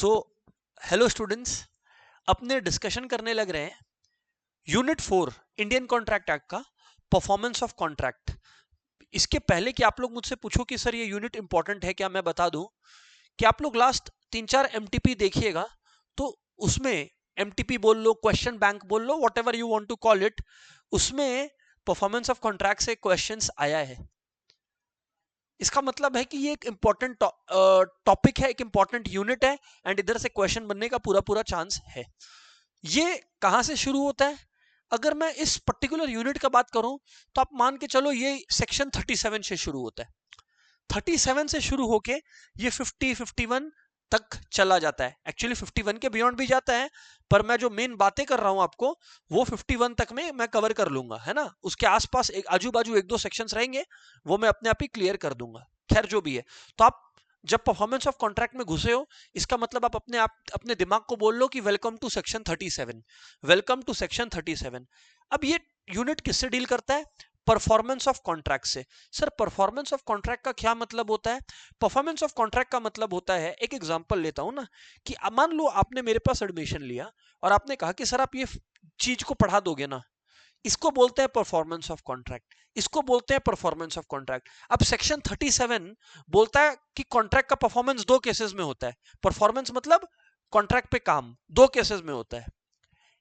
So hello students, अपने discussion करने लग रहे हैं यूनिट 4 इंडियन कॉन्ट्रैक्ट एक्ट का परफॉर्मेंस ऑफ कॉन्ट्रैक्ट। इसके पहले कि आप लोग मुझसे पूछो कि सर ये यूनिट इंपॉर्टेंट है क्या, मैं बता दूं कि आप लोग लास्ट 3-4 एमटीपी देखिएगा तो उसमें एमटीपी बोल लो, क्वेश्चन बैंक बोल लो, whatever you want to call it, उसमें परफॉर्मेंस ऑफ कॉन्ट्रैक्ट से क्वेश्चंस आया है। इसका मतलब है कि ये एक इंपॉर्टेंट टॉपिक है, एक इंपॉर्टेंट यूनिट है एंड इधर से क्वेश्चन बनने का पूरा पूरा चांस है। ये कहां से शुरू होता है? अगर मैं इस पर्टिकुलर यूनिट का बात करूं तो आप मान के चलो ये सेक्शन 37 से शुरू होता है। 37 से शुरू होके ये 50-51 तक चला जाता है। एक्चुअली 51 के बियॉन्ड भी जाता है, पर मैं जो मेन बातें कर रहा हूं आपको वो 51 तक में मैं कवर कर लूंगा, है ना। उसके आसपास एक आजू बाजू एक दो सेक्शंस रहेंगे, वो मैं अपने आप ही क्लियर कर दूंगा। खैर जो भी है, तो आप जब परफॉर्मेंस ऑफ कॉन्ट्रैक्ट में घुसे हो, इसका मतलब आप अपने दिमाग को बोल लो कि welcome to section 37, welcome to section 37। अब ये यूनिट किससे डील करता है? परफॉर्मेंस ऑफ कॉन्ट्रैक्ट से। सर परफॉर्मेंस ऑफ कॉन्ट्रैक्ट का क्या मतलब होता है? परफॉर्मेंस ऑफ कॉन्ट्रैक्ट का मतलब होता है, एक एग्जांपल लेता हूं ना, कि मान लो आपने मेरे पास एडमिशन लिया और आपने कहा कि सर आप ये चीज को पढ़ा दोगे ना, इसको बोलते हैं परफॉर्मेंस ऑफ कॉन्ट्रैक्ट, इसको बोलते हैं परफॉर्मेंस ऑफ कॉन्ट्रैक्ट। अब सेक्शन 37 बोलता है कि कॉन्ट्रैक्ट का परफॉर्मेंस दो केसेस में होता है। परफॉर्मेंस मतलब कॉन्ट्रैक्ट पे काम दो केसेस में होता है।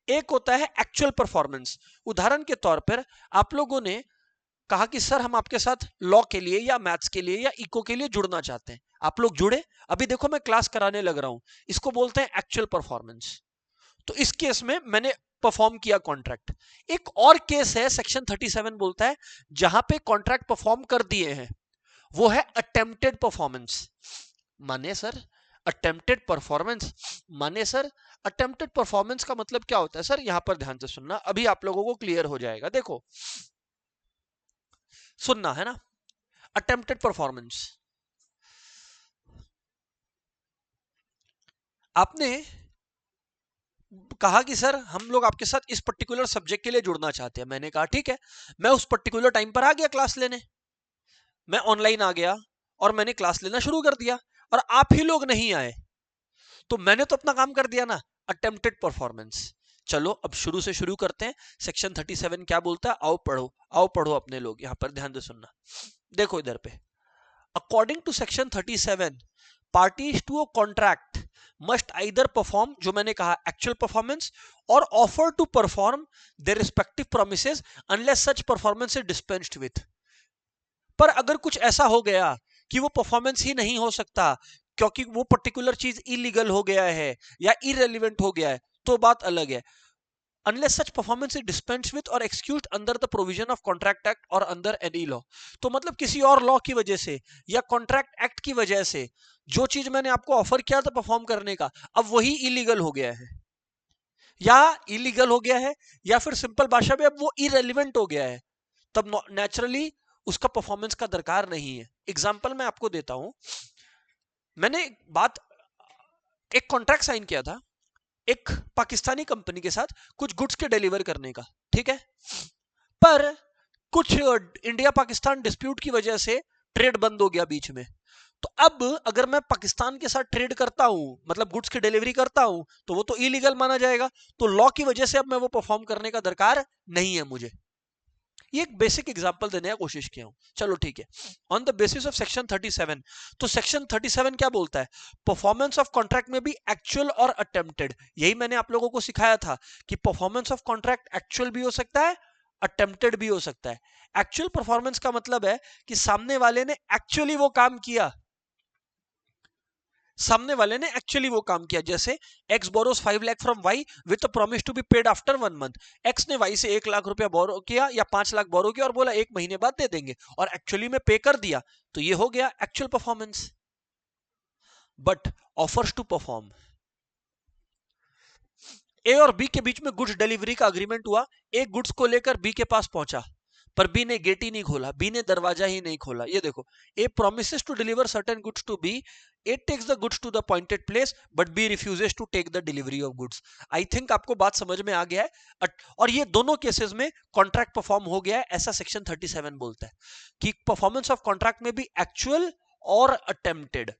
एक होता है एक्चुअल परफॉर्मेंस। उदाहरण के तौर पर आप लोगों ने कहा कि सर हम आपके साथ लॉ के लिए या मैथ्स के लिए या इको के लिए जुड़ना चाहते हैं, आप लोग जुड़े, अभी देखो मैं क्लास कराने लग रहा हूं, इसको बोलते हैं एक्चुअल परफॉर्मेंस। तो इस केस में मैंने परफॉर्म किया कॉन्ट्रैक्ट। एक और केस है, सेक्शन 37 बोलता है जहां पे कॉन्ट्रैक्ट परफॉर्म कर दिए हैं, वो है अटेम्प्टेड परफॉर्मेंस। माने सर अटेम्प्टेड परफॉर्मेंस, माने सर अटेम्प्टेड परफॉर्मेंस का मतलब क्या होता है? सर यहां पर ध्यान से सुनना, अभी आप लोगों को क्लियर हो जाएगा। देखो सुनना है ना, अटेम्प्टेड परफॉर्मेंस, आपने कहा कि सर हम लोग आपके साथ इस पर्टिकुलर सब्जेक्ट के लिए जुड़ना चाहते हैं। मैंने कहा ठीक है, मैं उस पर्टिकुलर टाइम पर आ गया क्लास लेने, मैं ऑनलाइन आ गया और मैंने क्लास लेना शुरू कर दिया और आप ही लोग नहीं आए, तो मैंने तो अपना काम कर दिया ना, अटेम्प्टेड परफॉर्मेंस। चलो अब शुरू से शुरू करते हैं। सेक्शन 37 क्या बोलता है, आओ पढ़ो, आओ पढ़ो अपने लोग, यहां पर ध्यान से सुनना। देखो इधर पे, according to section 37, parties to a contract must either perform, जो मैंने कहा एक्चुअल परफॉर्मेंस, और offer to perform their respective promises unless such performance is dispensed with. पर अगर कुछ ऐसा हो गया कि वो परफॉर्मेंस ही नहीं हो सकता क्योंकि वो पर्टिकुलर चीज इलीगल हो गया है या इरेलीवेंट हो गया है, तो बात अलग है। unless such performance is dispensed with or excused under the provision of contract act or under any law। तो मतलब किसी और लॉ की वजह से या कॉन्ट्रैक्ट एक्ट की वजह से जो चीज मैंने आपको ऑफर किया था परफॉर्म करने का, अब वही इलीगल हो गया है, या इलीगल हो गया है, या फिर सिंपल भाषा में अब वो इरेलीवेंट हो गया है, तब नेचुरली उसका परफॉर्मेंस का दरकार नहीं है। एग्जाम्पल मैं आपको देता हूं, मैंने बात, एक कॉन्ट्रैक्ट साइन किया था एक पाकिस्तानी कंपनी के साथ कुछ गुड्स के डिलीवर करने का, ठीक है। पर कुछ इंडिया पाकिस्तान डिस्प्यूट की वजह से ट्रेड बंद हो गया बीच में। तो अब अगर मैं पाकिस्तान के साथ ट्रेड करता हूं, मतलब गुड्स की डिलीवरी करता हूं, तो वो तो इलीगल माना जाएगा। तो लॉ की वजह से अब मैं वो परफॉर्म करने का दरकार नहीं है मुझे। ये एक बेसिक एग्जांपल देने की कोशिश किया हूं, चलो ठीक है। On the basis of section 37, तो सेक्शन 37 क्या बोलता है? परफॉर्मेंस ऑफ कॉन्ट्रैक्ट में भी एक्चुअल और अटेम्प्टेड, यही मैंने आप लोगों को सिखाया था कि परफॉर्मेंस ऑफ कॉन्ट्रैक्ट एक्चुअल भी हो सकता है, अटेम्प्टेड भी हो सकता है। एक्चुअल परफॉर्मेंस का मतलब है कि सामने वाले ने एक्चुअली वो काम किया, सामने वाले ने एक्चुअली वो काम किया। जैसे X borrows 5 lakh from Y with promise to be paid after 1 month. X ने वाई से 1 लाख रुपया बोरो किया या 5 लाख बोरो किया और बोला 1 महीने बाद दे देंगे, और एक्चुअली में पे कर दिया, तो ये हो गया actual performance. But offers to perform, A और बी के बीच में गुड्स डिलीवरी का अग्रीमेंट हुआ, एक गुड्स को लेकर बी के पास पहुंचा, पर बी ने गेट ही नहीं खोला, बी ने दरवाजा ही नहीं खोला। ये देखो, A promises to deliver certain goods to B, A takes the goods to the appointed place but B refuses to take the delivery of goods. I think आपको बात समझ में आ गया है। और ये दोनों केसेस में कॉन्ट्रैक्ट परफॉर्म हो गया है, ऐसा सेक्शन 37 बोलता है कि परफॉर्मेंस ऑफ कॉन्ट्रैक्ट में भी एक्चुअल और अटेम्प्टेड।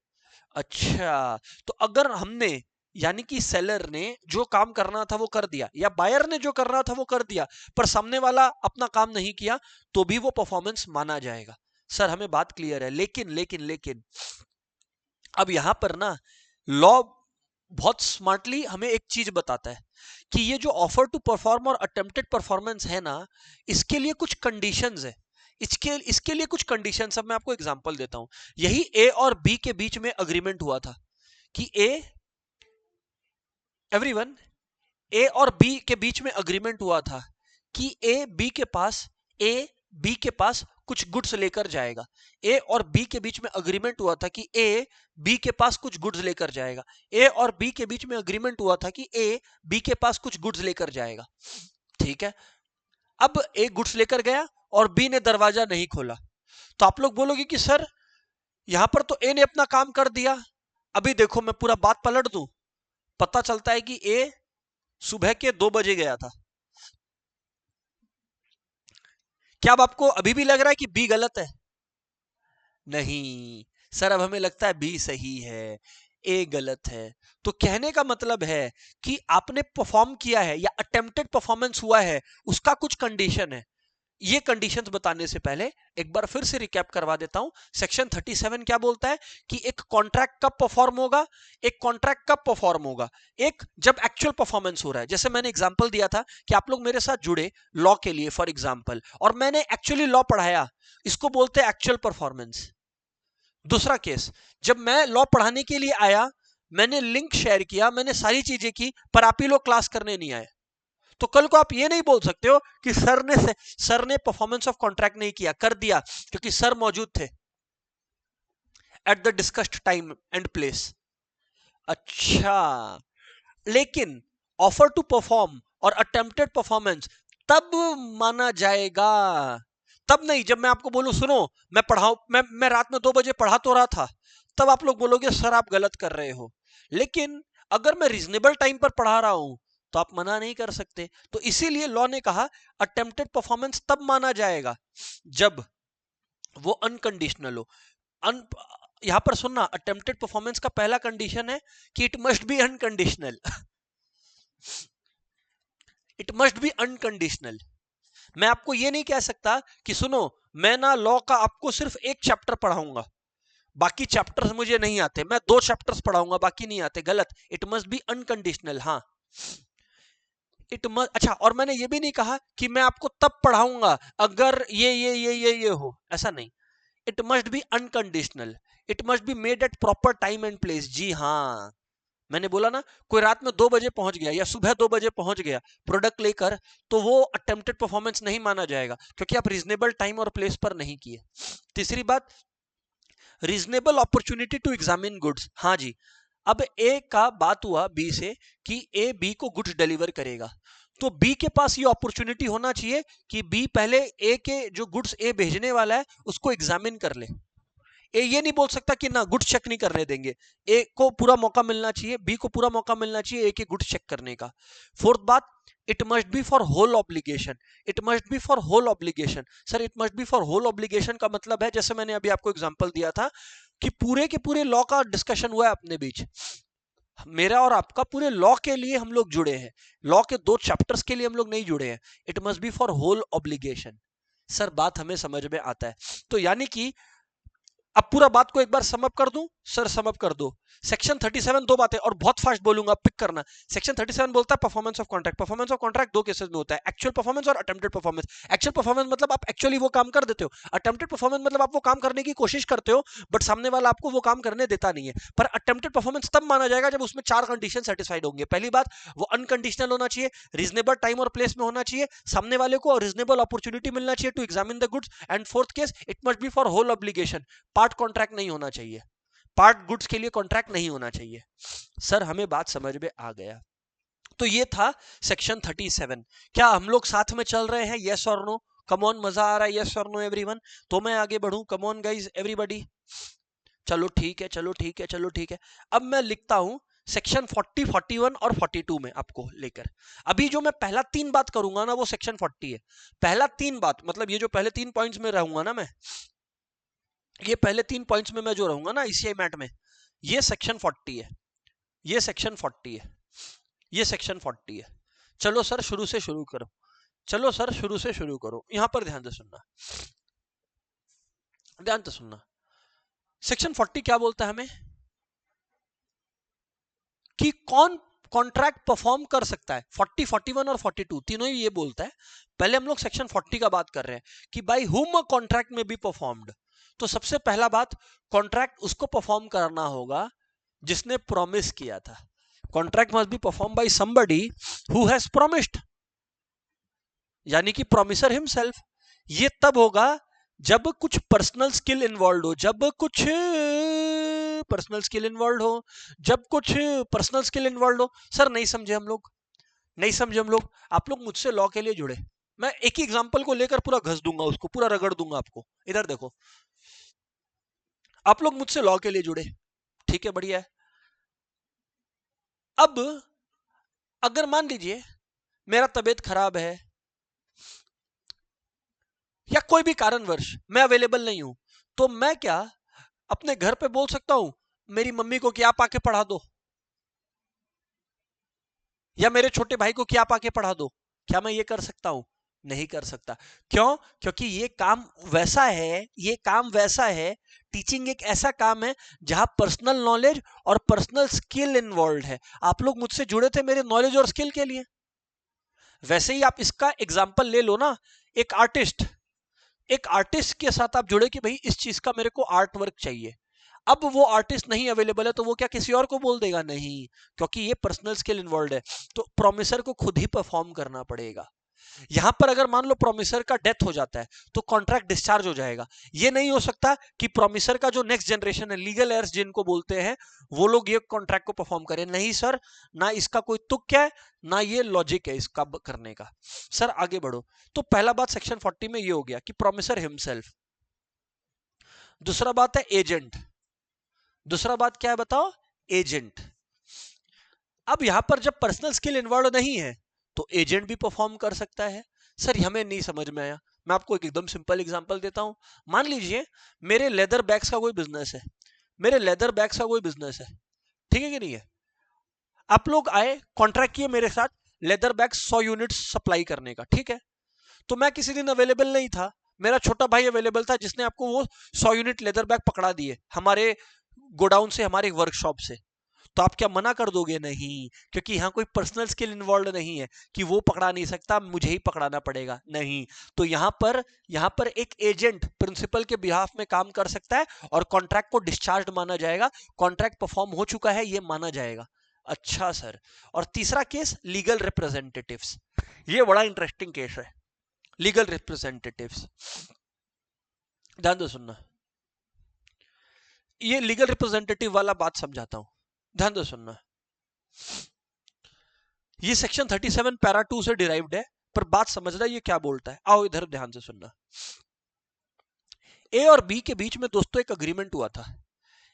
अच्छा, तो अगर हमने यानी कि सेलर ने जो काम करना था वो कर दिया, या बायर ने जो करना था वो कर दिया, पर सामने वाला अपना काम नहीं किया, तो भी वो परफॉर्मेंस माना जाएगा। सर हमें बात क्लियर है, लेकिन लेकिन लेकिन अब यहां पर ना लॉ बहुत स्मार्टली हमें एक चीज बताता है कि ये जो ऑफर टू परफॉर्म और अटेम्प्टेड परफॉर्मेंस है ना, इसके लिए कुछ कंडीशंस है। इसके लिए कुछ कंडीशंस, अब मैं आपको एग्जांपल देता हूं। यही ए और बी के बीच में अग्रीमेंट हुआ था कि एवरीवन, ए और बी के बीच में अग्रीमेंट हुआ था कि ए बी के पास कुछ गुड्स लेकर जाएगा। ए और बी के बीच में अग्रीमेंट हुआ था कि ए बी के पास कुछ गुड्स लेकर जाएगा। ए और बी के बीच में अग्रीमेंट हुआ था कि ए बी के पास कुछ गुड्स लेकर जाएगा। ठीक है, अब ए गुड्स लेकर गया और बी ने दरवाजा नहीं खोला, तो आप लोग बोलोगे कि सर यहां पर तो ए ने अपना काम कर दिया। अभी देखो मैं पूरा बात पलट दूं, पता चलता है कि ए सुबह के 2 बजे गया था। क्या अब आपको अभी भी लग रहा है कि बी गलत है? नहीं सर, अब हमें लगता है बी सही है, ए गलत है। तो कहने का मतलब है कि आपने परफॉर्म किया है या अटेम्प्टेड परफॉर्मेंस हुआ है, उसका कुछ कंडीशन है। ये कंडीशंस बताने से पहले एक बार फिर से रिकैप करवा देता हूं। सेक्शन 37 क्या बोलता है कि एक कॉन्ट्रैक्ट कब परफॉर्म होगा, एक कॉन्ट्रैक्ट कब परफॉर्म होगा, एक जब एक्चुअल परफॉर्मेंस हो रहा है। जैसे मैंने एग्जांपल दिया था कि आप लोग मेरे साथ जुड़े लॉ के लिए फॉर एग्जांपल, और मैंने एक्चुअली लॉ पढ़ाया, इसको बोलते हैं एक्चुअल परफॉर्मेंस। दूसरा केस, जब मैं लॉ पढ़ाने के लिए आया, मैंने लिंक शेयर किया, मैंने सारी चीजें की, पर आप ही लोग क्लास करने नहीं आए, तो कल को आप ये नहीं बोल सकते हो कि सर ने परफॉर्मेंस ऑफ कॉन्ट्रैक्ट नहीं किया, कर दिया क्योंकि सर मौजूद थे at the discussed time and place. अच्छा, लेकिन ऑफर टू परफॉर्म और अटेम्प्टेड परफॉर्मेंस तब माना जाएगा, तब नहीं जब मैं आपको बोलूं सुनो मैं पढ़ाऊं, मैं रात में 2 बजे पढ़ा तो रहा था, तब आप लोग बोलोगे सर आप गलत कर रहे हो। लेकिन अगर मैं रीजनेबल टाइम पर पढ़ा रहा हूं तो आप मना नहीं कर सकते। तो इसीलिए लॉ ने कहा अटेम्प्टेड परफॉर्मेंस तब माना जाएगा जब वो अनकंडीशनल हो। अन यहां पर सुनना, अटेम्प्टेड परफॉर्मेंस का पहला कंडीशन है कि it must be unconditional. It must be unconditional. मैं आपको ये नहीं कह सकता कि सुनो मैं ना लॉ का आपको सिर्फ एक चैप्टर पढ़ाऊंगा, बाकी चैप्टर्स मुझे नहीं आते, मैं 2 चैप्टर्स पढ़ाऊंगा बाकी नहीं आते, गलत। It must be unconditional. हाँ, इट मस्ट, अच्छा, और मैंने ये भी नहीं कहा कि मैं आपको तब पढ़ाऊंगा अगर ये हो, ऐसा नहीं। It must be unconditional, it must be made at proper time and place. जी हाँ, मैंने बोला ना, कोई रात में 2 बजे पहुंच गया या सुबह 2 बजे पहुंच गया प्रोडक्ट लेकर, तो वो अटेम्प्टेड परफॉर्मेंस नहीं माना जाएगा क्योंकि आप रीजनेबल टाइम और प्लेस पर नहीं किए। तीसरी बात, reasonable opportunity to examine goods. हाँ जी, अब ए का बात हुआ बी से कि ए बी को गुड्स डिलीवर करेगा, तो बी के पास ये अपॉर्चुनिटी होना चाहिए कि बी पहले ए के जो गुड्स ए भेजने वाला है उसको एग्जामिन कर ले। ए ये नहीं बोल सकता कि ना गुड्स चेक नहीं करने देंगे, ए को पूरा मौका मिलना चाहिए, बी को पूरा मौका मिलना चाहिए ए के गुड्स चेक करने का। फोर्थ बात, it must be for whole obligation. It must be for whole obligation. Sir it must be for whole obligation का मतलब है, जैसे मैंने अभी आपको एग्जांपल दिया था कि पूरे के पूरे लॉ का डिस्कशन हुआ है अपने बीच, मेरा और आपका पूरे लॉ के लिए हम लोग जुड़े हैं, लॉ के 2 चैप्टर्स के लिए हम लोग नहीं जुड़े हैं। It must be for whole obligation. Sir बात हमें समझ में आता है? तो यानी कि अब पूरा बात को एक बार समअप कर दूं। सर समअप कर दो। सेक्शन 37 2 बातें, और बहुत फास्ट बोलूंगा, पिक करना। सेक्शन 37 बोलता है performance of contract. Performance of contract 2 cases में होता है, एक्चुअल परफॉर्मेंस और अटेम्प्टेड परफॉर्मेंस। एक्चुअल परफॉर्मेंस मतलब आप एक्चुअली वो काम कर देते हो, अटेम्प्टेड परफॉर्मेंस मतलब आप वो काम करने की कोशिश करते हो बट सामने वाला आपको वो काम करने देता नहीं है। पर अटेम्प्टेड परफॉर्मेंस तब माना जाएगा जब उसमें 4 कंडीशन सेटिस्फाइड होंगे। पहली बात, वो अनकंडीशनल होना चाहिए, रीजनेबल टाइम और प्लेस में होना चाहिए, सामने वाले को रीजनेबल अपॉर्चुनिटी मिलना चाहिए to examine the goods, and fourth case, it must be for whole obligation. Part contract नहीं होना चाहिए, पार्ट गुड्स के लिए कॉन्ट्रैक्ट नहीं होना चाहिए। सर हमें बात समझ में आ गया? तो ये था सेक्शन 37। क्या हम लोग साथ में चल रहे हैं? यस और नो? कम ऑन, मजा आ रहा है? यस और नो एवरीवन? तो मैं आगे बढ़ूं? Come on guys everybody. चलो ठीक है, चलो ठीक है, चलो ठीक है। अब मैं लिखता हूं सेक्शन 40, 41 और 42 में आपको लेकर। अभी जो मैं पहला 3 बात करूंगा ना वो सेक्शन 40 है। पहला 3 बात मतलब ये जो पहले 3 पॉइंट्स में रहूंगा ना मैं, ये पहले 3 पॉइंट्स में मैं जो रहूंगा ना ICI मैट में, ये सेक्शन 40 है। ये सेक्शन 40 है, ये सेक्शन 40 है। चलो सर शुरू से शुरू करो, चलो सर शुरू से शुरू करो। यहां पर ध्यान से सुनना, ध्यान से सुनना। सेक्शन 40 क्या बोलता है हमें कि कौन कॉन्ट्रैक्ट परफॉर्म कर सकता है। 40, 41 और 42 तीनों ही ये बोलता है। पहले हम लोग सेक्शन 40 का बात कर रहे हैं कि बाय हुम अ कॉन्ट्रैक्ट में बी परफॉर्म्ड। तो सबसे पहला बात, कॉन्ट्रैक्ट उसको परफॉर्म करना होगा जिसने प्रॉमिस किया था। Contract must be perform by somebody who has promised, यानी कि प्रॉमिसर हिमसेल्फ। ये तब होगा जब कुछ पर्सनल स्किल इन्वॉल्व हो, जब कुछ पर्सनल स्किल इन्वॉल्व हो, जब कुछ पर्सनल स्किल इन्वॉल्व हो। सर नहीं समझे हम लोग, नहीं समझे हम लोग। आप लोग मुझसे लॉ के लिए जुड़े, मैं एक ही एग्जांपल को लेकर पूरा घस दूंगा, उसको पूरा रगड़ दूंगा आपको। इधर देखो, आप लोग मुझसे लॉ के लिए जुड़े, ठीक है, बढ़िया है। अब अगर मान लीजिए मेरा तबीयत खराब है या कोई भी कारणवश मैं अवेलेबल नहीं हूं, तो मैं क्या अपने घर पे बोल सकता हूं मेरी मम्मी को कि आप आके पढ़ा दो, या मेरे छोटे भाई को कि आप आके पढ़ा दो? क्या मैं ये कर सकता हूं? नहीं कर सकता। क्यों? क्योंकि ये काम वैसा है, ये काम वैसा है, टीचिंग एक ऐसा काम है जहां पर्सनल नॉलेज और पर्सनल स्किल इन्वॉल्व है। आप लोग मुझसे जुड़े थे मेरे नॉलेज और स्किल के लिए। वैसे ही आप इसका एग्जाम्पल ले लो ना, एक आर्टिस्ट, एक आर्टिस्ट के साथ आप जुड़े कि भाई इस चीज का मेरे को आर्ट वर्क चाहिए। अब वो आर्टिस्ट नहीं अवेलेबल है तो वो क्या किसी और को बोल देगा? नहीं, क्योंकि ये पर्सनल स्किल इन्वॉल्व है, तो प्रोमिसर को खुद ही परफॉर्म करना पड़ेगा। यहां पर अगर मान लो प्रोमिसर का डेथ हो जाता है तो कॉन्ट्रैक्ट डिस्चार्ज हो जाएगा। ये नहीं हो सकता कि प्रोमिसर का जो नेक्स्ट जनरेशन है, लीगल एयर्स जिनको बोलते हैं, वो लोग ये कॉन्ट्रैक्ट को परफॉर्म करें। नहीं सर, ना इसका कोई तुक है, ना ये लॉजिक है इसका करने का। सर आगे बढ़ो। तो पहला बात सेक्शन 40 में ये हो गया कि प्रोमिसर हिमसेल्फ। दूसरा बात है एजेंट। दूसरा बात क्या है बताओ? एजेंट। अब यहां पर जब पर्सनल स्किल इन्वॉल्व नहीं है तो एजेंट भी परफॉर्म कर सकता है। सर हमें नहीं समझ में आया। मैं आपको एक एकदम सिंपल एग्जांपल देता हूं। मान लीजिए मेरे लेदर बैग्स का कोई बिजनेस है, मेरे लेदर बैग्स का कोई बिजनेस है, ठीक है कि नहीं है? आप लोग आए, कॉन्ट्रैक्ट किए मेरे साथ लेदर बैग 100 यूनिट सप्लाई करने का, ठीक है? तो मैं किसी दिन अवेलेबल नहीं था, मेरा छोटा भाई अवेलेबल था जिसने आपको वो 100 यूनिट लेदर बैग पकड़ा दिए हमारे गोडाउन से, हमारे वर्कशॉप से। तो आप क्या मना कर दोगे? नहीं, क्योंकि यहां कोई पर्सनल स्किल इन्वॉल्व नहीं है कि वो पकड़ा नहीं सकता, मुझे ही पकड़ाना पड़ेगा। नहीं, तो यहां पर एक एजेंट प्रिंसिपल के बिहाफ में काम कर सकता है और कॉन्ट्रैक्ट को डिस्चार्ज माना जाएगा, कॉन्ट्रैक्ट परफॉर्म हो चुका है ये माना जाएगा। अच्छा सर, और तीसरा केस लीगल रिप्रेजेंटेटिव्स। ये बड़ा इंटरेस्टिंग केस है, लीगल रिप्रेजेंटेटिव्स। ध्यान दो सुनना, ये लीगल रिप्रेजेंटेटिव वाला बात समझाता हूं, ध्यान दो सुनना। ये सेक्शन 37 पैरा 2 से डिराइव्ड है, पर बात समझना ये क्या बोलता है। आओ इधर ध्यान से सुनना। ए और बी के बीच में दोस्तों एक अग्रीमेंट हुआ था।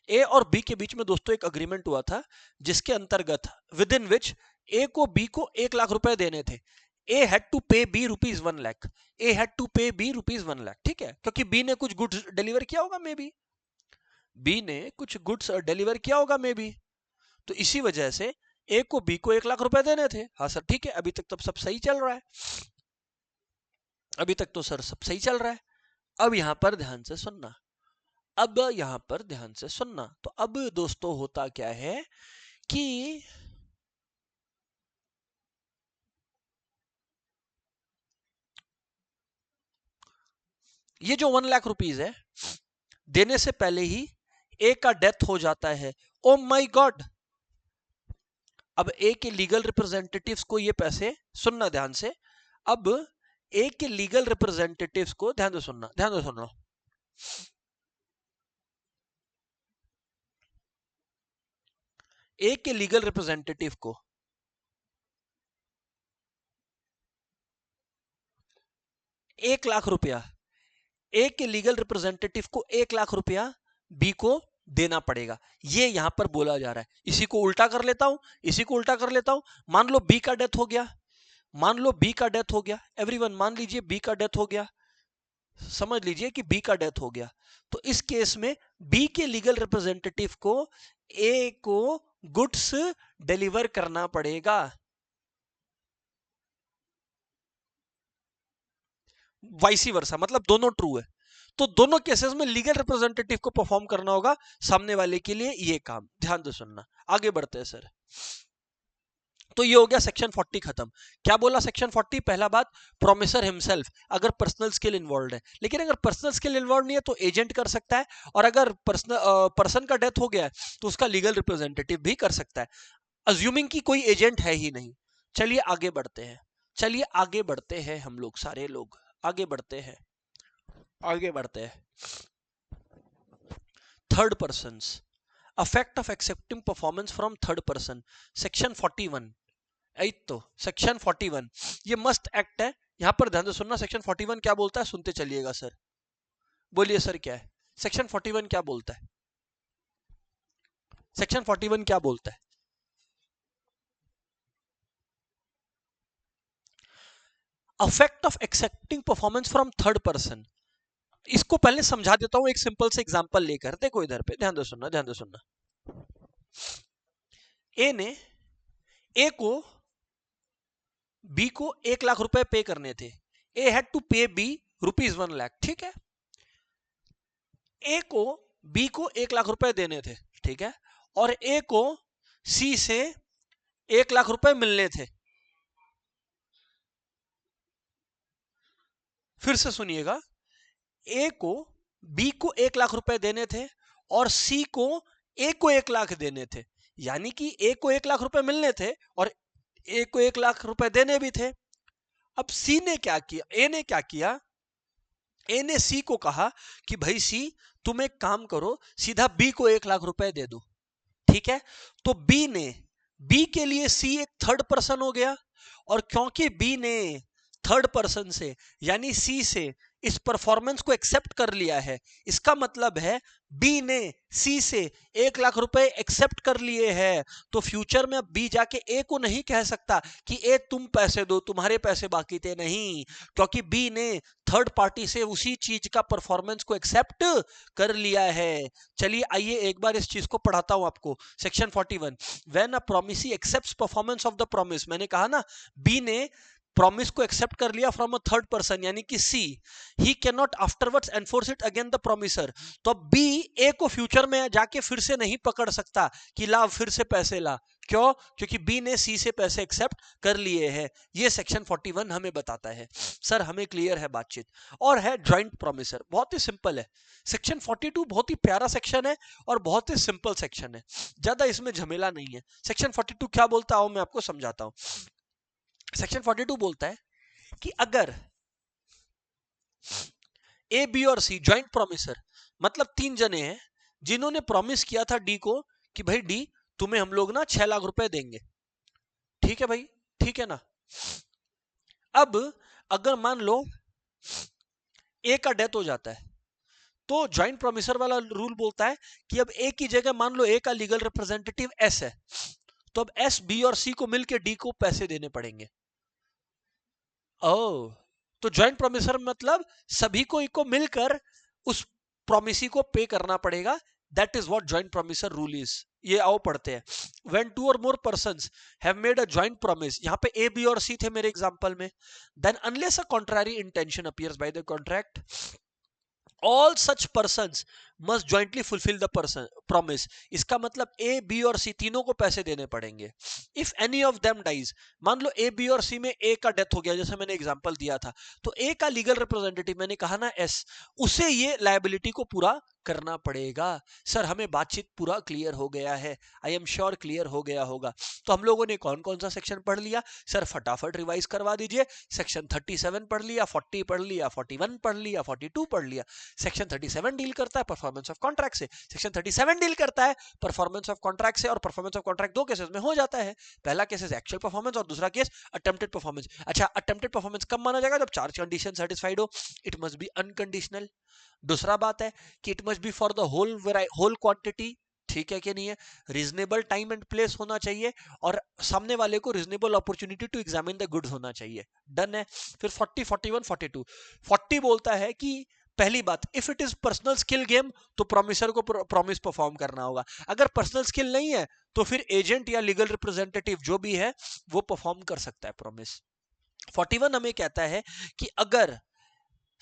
ए और बी के बीच में दोस्तों एक अग्रीमेंट हुआ था जिसके अंतर्गत विद इन विच ए को बी को 1 लाख रुपए देने थे। A had to pay B rupees 1 लाख। A had to pay B rupees 1 लाख, ठीक है, क्योंकि बी ने कुछ गुड्स डिलीवर किया होगा मे बी, बी ने कुछ गुड्स डिलीवर किया होगा मे बी। तो इसी वजह से ए को बी को 1 लाख रुपए देने थे। हाँ सर ठीक है, अभी तक तो सब सही चल रहा है, अभी तक तो सर सब सही चल रहा है। अब यहां पर ध्यान से सुनना, अब यहां पर ध्यान से सुनना। तो अब दोस्तों होता क्या है कि ये जो 1 लाख रुपीज है, देने से पहले ही ए का डेथ हो जाता है। Oh my God. अब ए के लीगल रिप्रेजेंटेटिव्स को ये पैसे, सुनना ध्यान से, अब ए के लीगल रिप्रेजेंटेटिव्स को ध्यान से सुनना, ध्यान से सुनना। ए के लीगल रिप्रेजेंटेटिव को 1 लाख रुपया, ए के लीगल रिप्रेजेंटेटिव को 1 लाख रुपया बी को देना पड़ेगा। ये यहां पर बोला जा रहा है। इसी को उल्टा कर लेता हूं, इसी को उल्टा कर लेता हूं। मान लो बी का डेथ हो गया, मान लो बी का डेथ हो गया, एवरीवन मान लीजिए बी का डेथ हो गया, समझ लीजिए कि बी का डेथ हो गया। तो इस केस में बी के लीगल रिप्रेजेंटेटिव को ए को गुड्स डिलीवर करना पड़ेगा। वाइसी वर्सा, मतलब दोनों ट्रू है। तो दोनों केसेस में लीगल रिप्रेजेंटेटिव को परफॉर्म करना होगा सामने वाले के लिए ये काम। ध्यान से सुनना, आगे बढ़ते हैं सर। तो ये हो गया सेक्शन 40 खत्म। क्या बोला सेक्शन 40? पहला बात, प्रोमिसर हिमसेल्फ अगर पर्सनल स्किल इन्वॉल्व है, लेकिन अगर पर्सनल स्किल इन्वॉल्व नहीं है तो एजेंट कर सकता है, और अगर पर्सन का डेथ हो गया है तो उसका लीगल रिप्रेजेंटेटिव भी कर सकता है, अज्यूमिंग कि कोई एजेंट है ही नहीं। चलिए आगे बढ़ते हैं, चलिए आगे बढ़ते हैं, हम लोग सारे लोग आगे बढ़ते हैं, आगे बढ़ते हैं। Third person, affect of accepting performance from third person, section 41। तो सेक्शन 41 ये मस्ट एक्ट है। यहां पर ध्यान से सुनना, सेक्शन 41 क्या बोलता है, सुनते चलिएगा सर। बोलिए सर क्या है सेक्शन 41? क्या बोलता है सेक्शन 41? क्या बोलता है? Effect of accepting performance from third person. इसको पहले समझा देता हूं एक सिंपल से एग्जांपल लेकर। देखो इधर पे ध्यान से सुनना, ध्यान से सुनना। ए को बी को 1 लाख रुपए पे करने थे। A had to pay B ₹1,00,000, ठीक है। ए को बी को 1 लाख रुपए देने थे, ठीक है, और ए को सी से 1 लाख रुपए मिलने थे। फिर से सुनिएगा, ए को बी को 1 लाख रुपए देने थे और सी को ए को 1 लाख देने थे, यानी कि ए को 1 लाख रुपए मिलने थे और ए को 1 लाख रुपए देने भी थे। अब सी ने क्या किया, ए ने क्या किया, ए ने सी को कहा कि भाई सी तुम एक काम करो, सीधा बी को 1 लाख रुपए दे दो, ठीक है। तो बी के लिए सी एक थर्ड पर्सन हो गया, और क्योंकि बी ने थर्ड पर्सन से यानी सी से इस परफॉर्मेंस को एक्सेप्ट कर लिया है, इसका मतलब है बी ने सी से 1 लाख रुपए एक्सेप्ट कर लिए हैं। तो फ्यूचर में अब बी जाके ए को नहीं कह सकता कि ए तुम पैसे दो, तुम्हारे पैसे बाकी थे, नहीं, क्योंकि बी ने थर्ड पार्टी से उसी चीज का परफॉर्मेंस को एक्सेप्ट कर लिया है। चलिए आइए एक बार इस चीज को पढ़ाता हूं आपको। Section 41, when a promisee accepts performance of the promise, मैंने कहा ना बी ने प्रॉमिस को एक्सेप्ट कर लिया फ्रॉम अ थर्ड पर्सन यानी कि C, he can not afterwards enforce it again the promisor. तो अब बी ए को फ्यूचर में जाके फिर से नहीं पकड़ सकता कि ला फिर से पैसे ला, क्यों? क्योंकि बी ने सी से पैसे एक्सेप्ट कर लिए हैं। ये सेक्शन 41 हमें बताता है। सर हमें क्लियर है बातचीत? और है ज्वाइंट प्रोमिसर, बहुत ही सिंपल है। सेक्शन 42 बहुत ही प्यारा सेक्शन है और बहुत ही सिंपल सेक्शन है, ज्यादा इसमें झमेला नहीं है। सेक्शन 42 क्या बोलता है मैं आपको समझाता हूं। सेक्शन 42 बोलता है कि अगर ए बी और सी ज्वाइंट प्रोमिसर, मतलब 3 जने हैं जिन्होंने प्रॉमिस किया था डी को कि भाई डी तुम्हें हम लोग ना 6 लाख रुपए देंगे, ठीक है भाई, ठीक है ना। अब अगर मान लो ए का डेथ हो जाता है, तो ज्वाइंट प्रोमिसर वाला रूल बोलता है कि अब ए की जगह मान लो ए का लीगल रिप्रेजेंटेटिव एस है, तो अब एस बी और सी को मिलकर डी को पैसे देने पड़ेंगे। ओ, तो ज्वाइंट प्रोमिसर मतलब सभी को मिलकर उस प्रोमिसी को पे करना पड़ेगा। That is what joint promisor rule is. ये आओ पढ़ते हैं। When two or more persons have made a joint promise, यहां पे ए बी और सी थे मेरे एग्जांपल में, then unless a contrary intention appears by the contract, all such persons must jointly fulfil the person promise. इसका मतलब A B और सी तीनों को पैसे देने पड़ेंगे। If any of them dies, मान लो ए बी और सी में ए का डेथ हो गया, जैसे मैंने एग्जांपल दिया था, तो ए का लीगल रिप्रेजेंटेटिव मैंने कहा ना एस, उसे ये लायबिलिटी को पूरा करना पड़ेगा। सर हमें बातचीत पूरा क्लियर हो गया है? आई एम श्योर क्लियर हो गया होगा। तो हम लोगों ने कौन कौन सा सेक्शन पढ़ लिया सर? फटाफट रिवाइज करवा दीजिए। सेक्शन 37 पढ़ लिया, 40 पढ़ लिया, 41 पढ़ लिया, 42 पढ़ लिया। सेक्शन 37 डील करता है परफॉर्मेंस ऑफ कॉन्ट्रैक्ट से, सेक्शन 37 डील करता है परफॉर्मेंस ऑफ कॉन्ट्रैक्ट से, और परफॉर्मेंस ऑफ कॉन्ट्रैक्ट दो केसेस में हो जाता है। पहला केस इज एक्चुअल परफॉर्मेंस और दूसरा केस अटेम्प्टेड परफॉर्मेंस। अच्छा, अटेम्प्टेड परफॉर्मेंस कब माना जाएगा? जब 4 कंडीशन सेटिस्फाइड हो। It must be unconditional. दूसरा बात है कि it must be for the whole quantity, ठीक है कि नहीं है? रीजनेबल टाइम एंड प्लेस होना चाहिए, और सामने वाले को reasonable opportunity to examine the goods होना चाहिए। डन है। फिर 40, 41, 42। 40 बोलता है कि पहली बात, if it is personal skill game तो प्रोमिसर को प्रॉमिस परफॉर्म करना होगा। अगर पर्सनल स्किल नहीं है तो फिर एजेंट या लीगल रिप्रेजेंटेटिव जो भी है वो परफॉर्म कर सकता है प्रॉमिस। 41 हमें कहता है कि अगर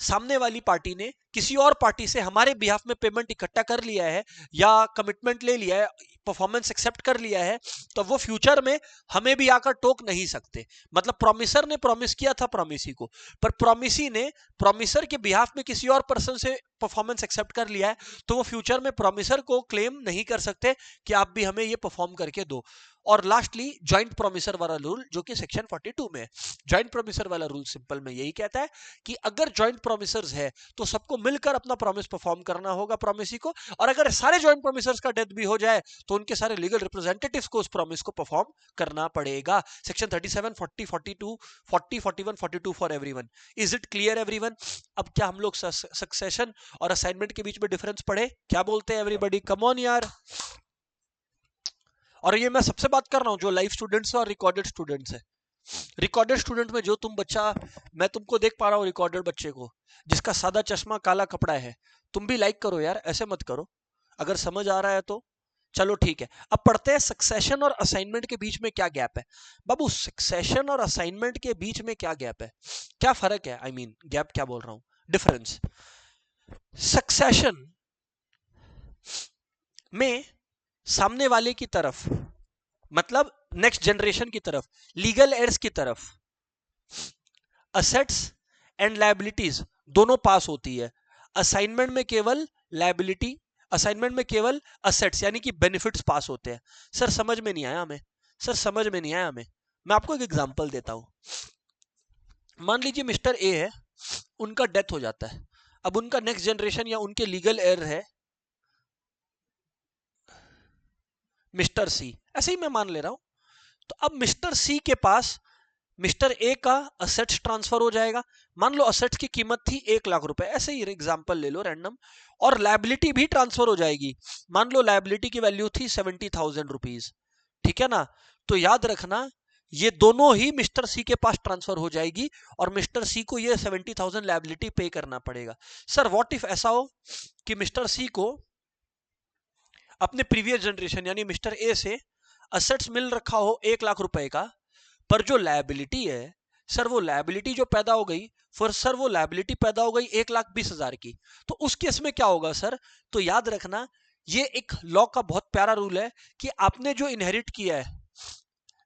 सामने वाली पार्टी ने किसी और पार्टी से हमारे बिहाफ में पेमेंट इकट्ठा कर लिया है या कमिटमेंट ले लिया है, परफॉर्मेंस एक्सेप्ट कर लिया है, तो वो फ्यूचर में हमें भी आकर टोक नहीं सकते। मतलब प्रॉमिसर ने प्रॉमिस किया था प्रॉमिसी को, पर प्रॉमिसी ने प्रॉमिसर के बिहाफ में किसी और पर्सन से परफॉर्मेंस एक्सेप्ट कर लिया है, तो वो फ्यूचर में प्रॉमिसर को क्लेम नहीं कर सकते कि आप भी हमें ये परफॉर्म करके दो। और लास्टली ज्वाइंट प्रॉमिसर वाला रूल जो कि सेक्शन 42 में है। ज्वाइंट प्रॉमिसर वाला रूल सिंपल में यही कहता है कि अगर ज्वाइंट प्रॉमिसर्स है तो सबको मिलकर अपना प्रॉमिस परफॉर्म करना होगा प्रॉमिसी को, और अगर सारे ज्वाइंट प्रॉमिसर्स का डेथ भी हो जाए तो उनके सारे लीगल रिप्रेजेंटेटिव्स को उस प्रॉमिस को परफॉर्म करना पड़ेगा। Section 37, 40, 42, 40, 41, 42 for everyone. Is it clear everyone? अब क्या हम लोग सक्सेशन और असाइनमेंट के बीच में डिफरेंस पढ़े? क्या बोलते हैं एवरीबॉडी? कम ऑन यार। और ये मैं सबसे बात कर रहा हूं जो लाइव स्टूडेंट्स और रिकॉर्डेड स्टूडेंट्स है। रिकॉर्डेड स्टूडेंट में जो तुम बच्चा, मैं तुमको देख पा रहा हूँ रिकॉर्डेड बच्चे को जिसका सादा चश्मा काला कपड़ा है, तुम भी लाइक करो यार, ऐसे मत करो। अगर समझ आ रहा है तो चलो ठीक है। अब पढ़ते हैं सक्सेशन और असाइनमेंट के बीच में क्या गैप है। बाबू सक्सेशन और असाइनमेंट के बीच में क्या गैप है, क्या फर्क है? आई मीन गैप क्या बोल रहा हूं, डिफरेंस। सक्सेशन में सामने वाले की तरफ, मतलब नेक्स्ट जनरेशन की तरफ, लीगल एड्स की तरफ असेट्स एंड लायबिलिटीज दोनों पास होती है। असाइनमेंट में केवल लायबिलिटी, असाइनमेंट में केवल असेट्स यानी कि बेनिफिट्स पास होते हैं। सर समझ में नहीं आया हमें, सर समझ में नहीं आया हमें। मैं आपको एक एग्जांपल देता हूं। मान लीजिए मिस्टर ए है, उनका डेथ हो जाता है। अब उनका नेक्स्ट जनरेशन या उनके लीगल एयर है मिस्टर सी, ऐसे ही मैं मान ले रहा हूं। तो अब मिस्टर सी के पास मिस्टर ए का असेट्स ट्रांसफर हो जाएगा। मान लो असेट्स की कीमत थी 1 लाख रुपए, ऐसे ही एग्जांपल ले लो रैंडम, और लायबिलिटी भी ट्रांसफर हो जाएगी। मान लो लायबिलिटी की वैल्यू थी 70,000 रुपीज, ठीक है ना? तो याद रखना ये दोनों ही मिस्टर सी के पास ट्रांसफर हो जाएगी और मिस्टर सी को ये 70,000 लायबिलिटी पे करना पड़ेगा। सर व्हाट इफ ऐसा हो कि मिस्टर सी को अपने प्रीवियस जनरेशन यानी मिस्टर ए से असेट्स मिल रखा हो 1 लाख रुपए का, पर जो लायबिलिटी है सर, वो लायबिलिटी जो पैदा हो गई, फिर सर वो लायबिलिटी पैदा हो गई 1,20,000 की, तो उस केस में क्या होगा सर? तो याद रखना ये एक लॉ का बहुत प्यारा रूल है कि आपने जो इनहेरिट किया है,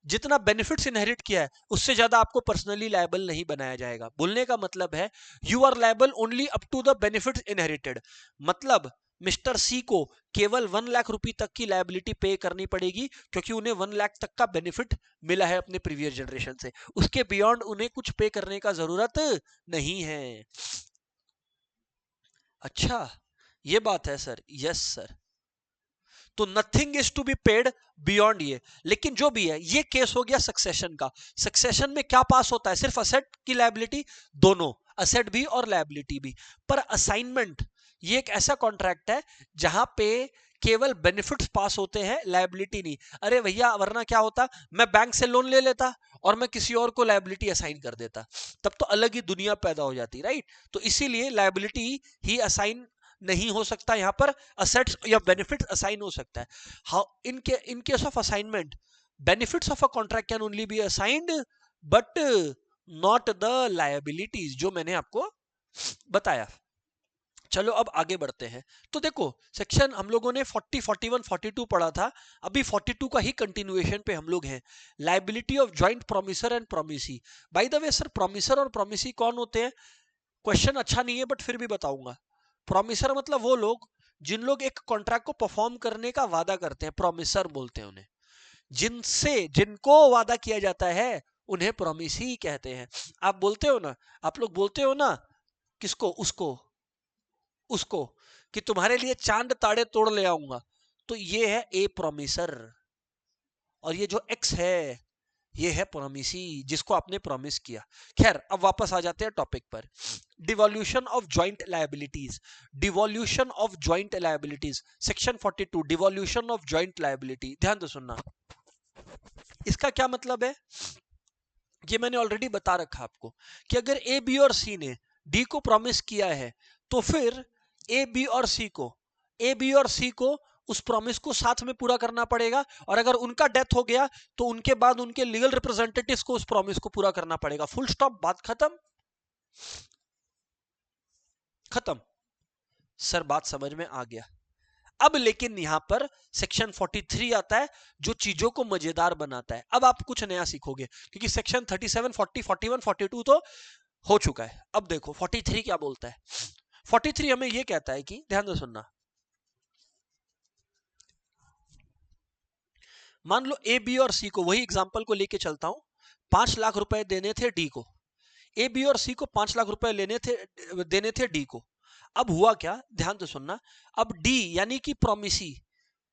जितना बेनिफिट्स इनहेरिट किया है, उससे ज्यादा आपको पर्सनली लायबल नहीं बनाया जाएगा। बोलने का मतलब है you are liable only up to the benefits inherited. मतलब मिस्टर सी को केवल 1 लाख रुपए तक की लायबिलिटी पे करनी पड़ेगी क्योंकि उन्हें 1 लाख तक का बेनिफिट मिला है अपने प्रीवियस जनरेशन से। उसके बियॉन्ड उन्हें कुछ पे करने का जरूरत नहीं है। अच्छा ये बात है सर? Yes sir. तो nothing is to be paid beyond ये। लेकिन जो भी है ये केस हो गया सक्सेशन का। सक्सेशन में क्या पास होता है? सिर्फ असेट की लायबिलिटी, दोनों असेट भी और लायबिलिटी भी। पर असाइनमेंट ये एक ऐसा कॉन्ट्रैक्ट है जहां पे केवल बेनिफिट्स पास होते हैं, लायबिलिटी नहीं। अरे भैया वरना क्या होता, मैं बैंक से लोन ले लेता और मैं किसी और को लायबिलिटी असाइन कर देता, तब तो अलग ही दुनिया पैदा हो जाती, राइट? तो इसीलिए लायबिलिटी ही असाइन नहीं हो सकता, यहां पर असेट्स या बेनिफिट्स असाइन हो सकता है। How in case of assignment benefits of a contract can only be assigned but not the liabilities, जो मैंने आपको बताया। चलो अब आगे बढ़ते हैं। तो देखो सेक्शन हम लोगों ने 40, 41, 42 पढ़ा था, अभी 42 का ही कंटिन्यूएशन पे हम लोग हैं। Liability of joint promisor and promisee. By the way sir promisor और प्रोमिसी कौन होते हैं? क्वेश्चन अच्छा नहीं है बट फिर भी बताऊंगा। प्रोमिसर मतलब वो लोग जिन लोग एक कॉन्ट्रैक्ट को परफॉर्म करने का वादा करते हैं, प्रोमिसर बोलते हैं उन्हें। जिनसे जिनको वादा किया जाता है उन्हें प्रोमिसी कहते हैं। आप बोलते हो ना, आप लोग बोलते हो ना, किसको? उसको, उसको कि तुम्हारे लिए चांद ताड़े तोड़ ले आऊंगा, तो ये है ए प्रोमिसर। और ये जो एक्स है ये है प्रोमिसी, जिसको आपने प्रॉमिस किया। खैर अब वापस आ जाते हैं टॉपिक पर। Devolution of joint liabilities. Devolution of joint liabilities section 42, devolution of joint liability. ध्यान से सुनना, इसका क्या मतलब है ये मैंने ऑलरेडी बता रखा आपको कि अगर ए बी और सी ने डी को प्रॉमिस किया है तो फिर ए बी और सी को उस प्रॉमिस को साथ में पूरा करना पड़ेगा, और अगर उनका डेथ हो गया तो उनके बाद उनके लीगल रिप्रेजेंटेटिव्स को उस प्रॉमिस को पूरा करना पड़ेगा। फुल स्टॉप, बात खत्म। खत्म। सर बात समझ में आ गया। अब लेकिन यहां पर सेक्शन 43 आता है जो चीजों को मजेदार बनाता है। अब आप कुछ नया सीखोगे, क्योंकि सेक्शन 37, 40, 41, 42 तो हो चुका है। अब देखो 43 क्या बोलता है। 43 हमें यह कहता है कि, ध्यान से सुनना, मान लो ए बी और सी को, वही एग्जांपल को लेके चलता हूं, 5 लाख रुपए देने थे डी को। ए बी और सी को 5 लाख रुपए देने थे डी को। अब हुआ क्या, ध्यान से सुनना। अब डी यानी कि प्रोमिसी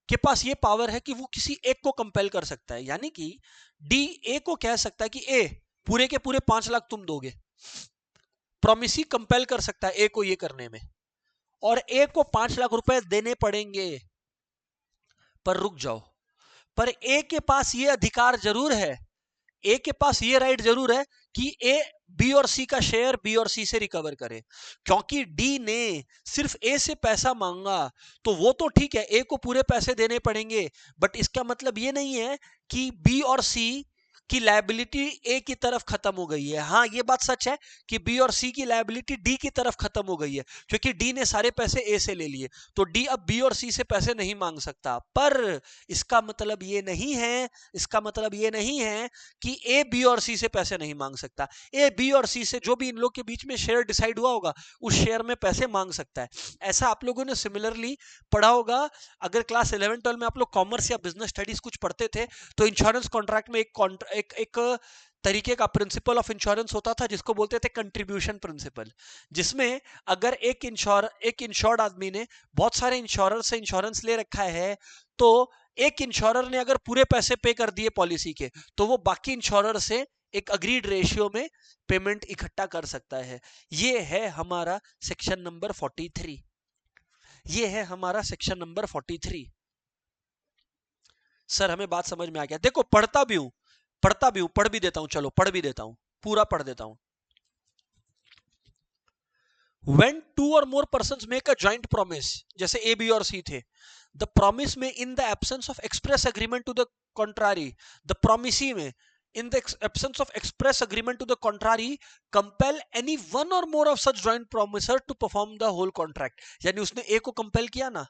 के पास ये पावर है कि वो किसी एक को कंपेल कर सकता है, यानी कि डी ए को कह सकता है कि ए पूरे के पूरे 5 लाख तुम दोगे। प्रोमिसी कंपेल कर सकता है ए को ये करने में, और ए को 5 लाख रुपए देने पड़ेंगे। पर रुक जाओ, पर ए के पास ये अधिकार जरूर है, ए के पास ये राइट जरूर है कि ए बी और सी का शेयर बी और सी से रिकवर करे। क्योंकि डी ने सिर्फ ए से पैसा मांगा, तो वो तो ठीक है, ए को पूरे पैसे देने पड़ेंगे, बट इसका मतलब ये नहीं है कि बी और सी की लायबिलिटी ए की तरफ खत्म हो गई है। हाँ, ये बात सच है कि बी और सी की लायबिलिटी डी की तरफ खत्म हो गई है, क्योंकि डी ने सारे पैसे ए से ले लिए, तो डी अब बी और सी से पैसे नहीं मांग सकता। पर इसका मतलब ये नहीं है, इसका मतलब ये नहीं है कि ए बी और सी से पैसे नहीं मांग सकता। ए बी और सी से जो भी इन लोग के बीच में शेयर डिसाइड हुआ होगा, उस शेयर में पैसे मांग सकता है। ऐसा आप लोगों ने सिमिलरली पढ़ा होगा, अगर क्लास 11 12 में आप लोग कॉमर्स या बिजनेस स्टडीज कुछ पढ़ते थे, तो इंश्योरेंस कॉन्ट्रैक्ट में एक तरीके का प्रिंसिपल ऑफ इंश्योरेंस होता था जिसको बोलते थे कंट्रीब्यूशन प्रिंसिपल, जिसमें अगर एक इंश्योर्ड आदमी ने बहुत सारे इंश्योरर से इंश्योरेंस ले रखा है, तो एक इंश्योरर ने अगर पूरे पैसे पे कर दिए पॉलिसी के, तो वो बाकी इंश्योरर से एक अग्रीड रेशियो में पेमेंट इकट्ठा कर सकता है। ये है हमारा सेक्शन नंबर 43। ये है हमारा सेक्शन नंबर 43। सर हमें बात समझ में आ गया। देखो पढ़ता भी हूं, पढ़ भी देता हूं, चलो पढ़ भी देता हूं, पूरा पढ़ देता हूं। When two or more persons make a joint promise, जैसे ए बी और सी थे, the promise में in the absence of express agreement to the contrary, the promisee में in the absence of express agreement to the contrary compel any one or more of such joint promiser to perform the whole contract। यानी उसने ए को compel किया ना,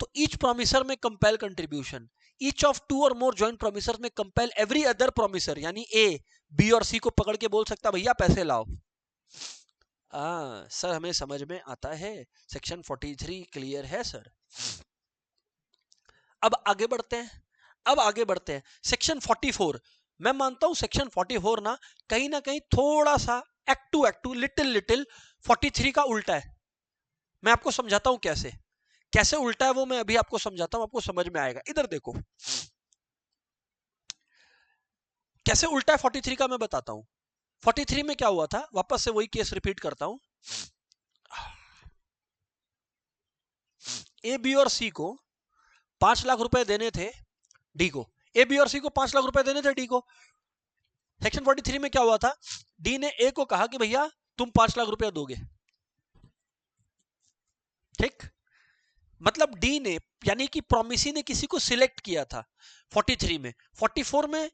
तो each promiser में compel contribution, each of two or more joint promisers में compel every other promiser, यानी A B और सी को पकड़ के बोल सकता भैया पैसे लाओ। सर हमें समझ में आता है, सेक्शन 43 क्लियर है सर। अब आगे बढ़ते हैं सेक्शन 44। मैं मानता हूं सेक्शन 44 ना कहीं थोड़ा सा एक्ट टू लिटिल 43 का उल्टा है। मैं आपको समझाता हूं कैसे उल्टा है, वो मैं अभी आपको समझाता हूं, आपको समझ में आएगा। इधर देखो कैसे उल्टा है 43 का, मैं बताता हूं। 43 में क्या हुआ था, वापस से वही केस रिपीट करता हूं। ए बी और सी को 5 लाख रुपए देने थे डी को। ए बी और सी को 5 लाख रुपए देने थे डी को। सेक्शन 43 में क्या हुआ था, डी ने ए को कहा कि भैया तुम 5 लाख रुपया दोगे। ठीक, मतलब डी ने यानी कि प्रोमिसी ने किसी को सिलेक्ट किया था 43 में। 44 में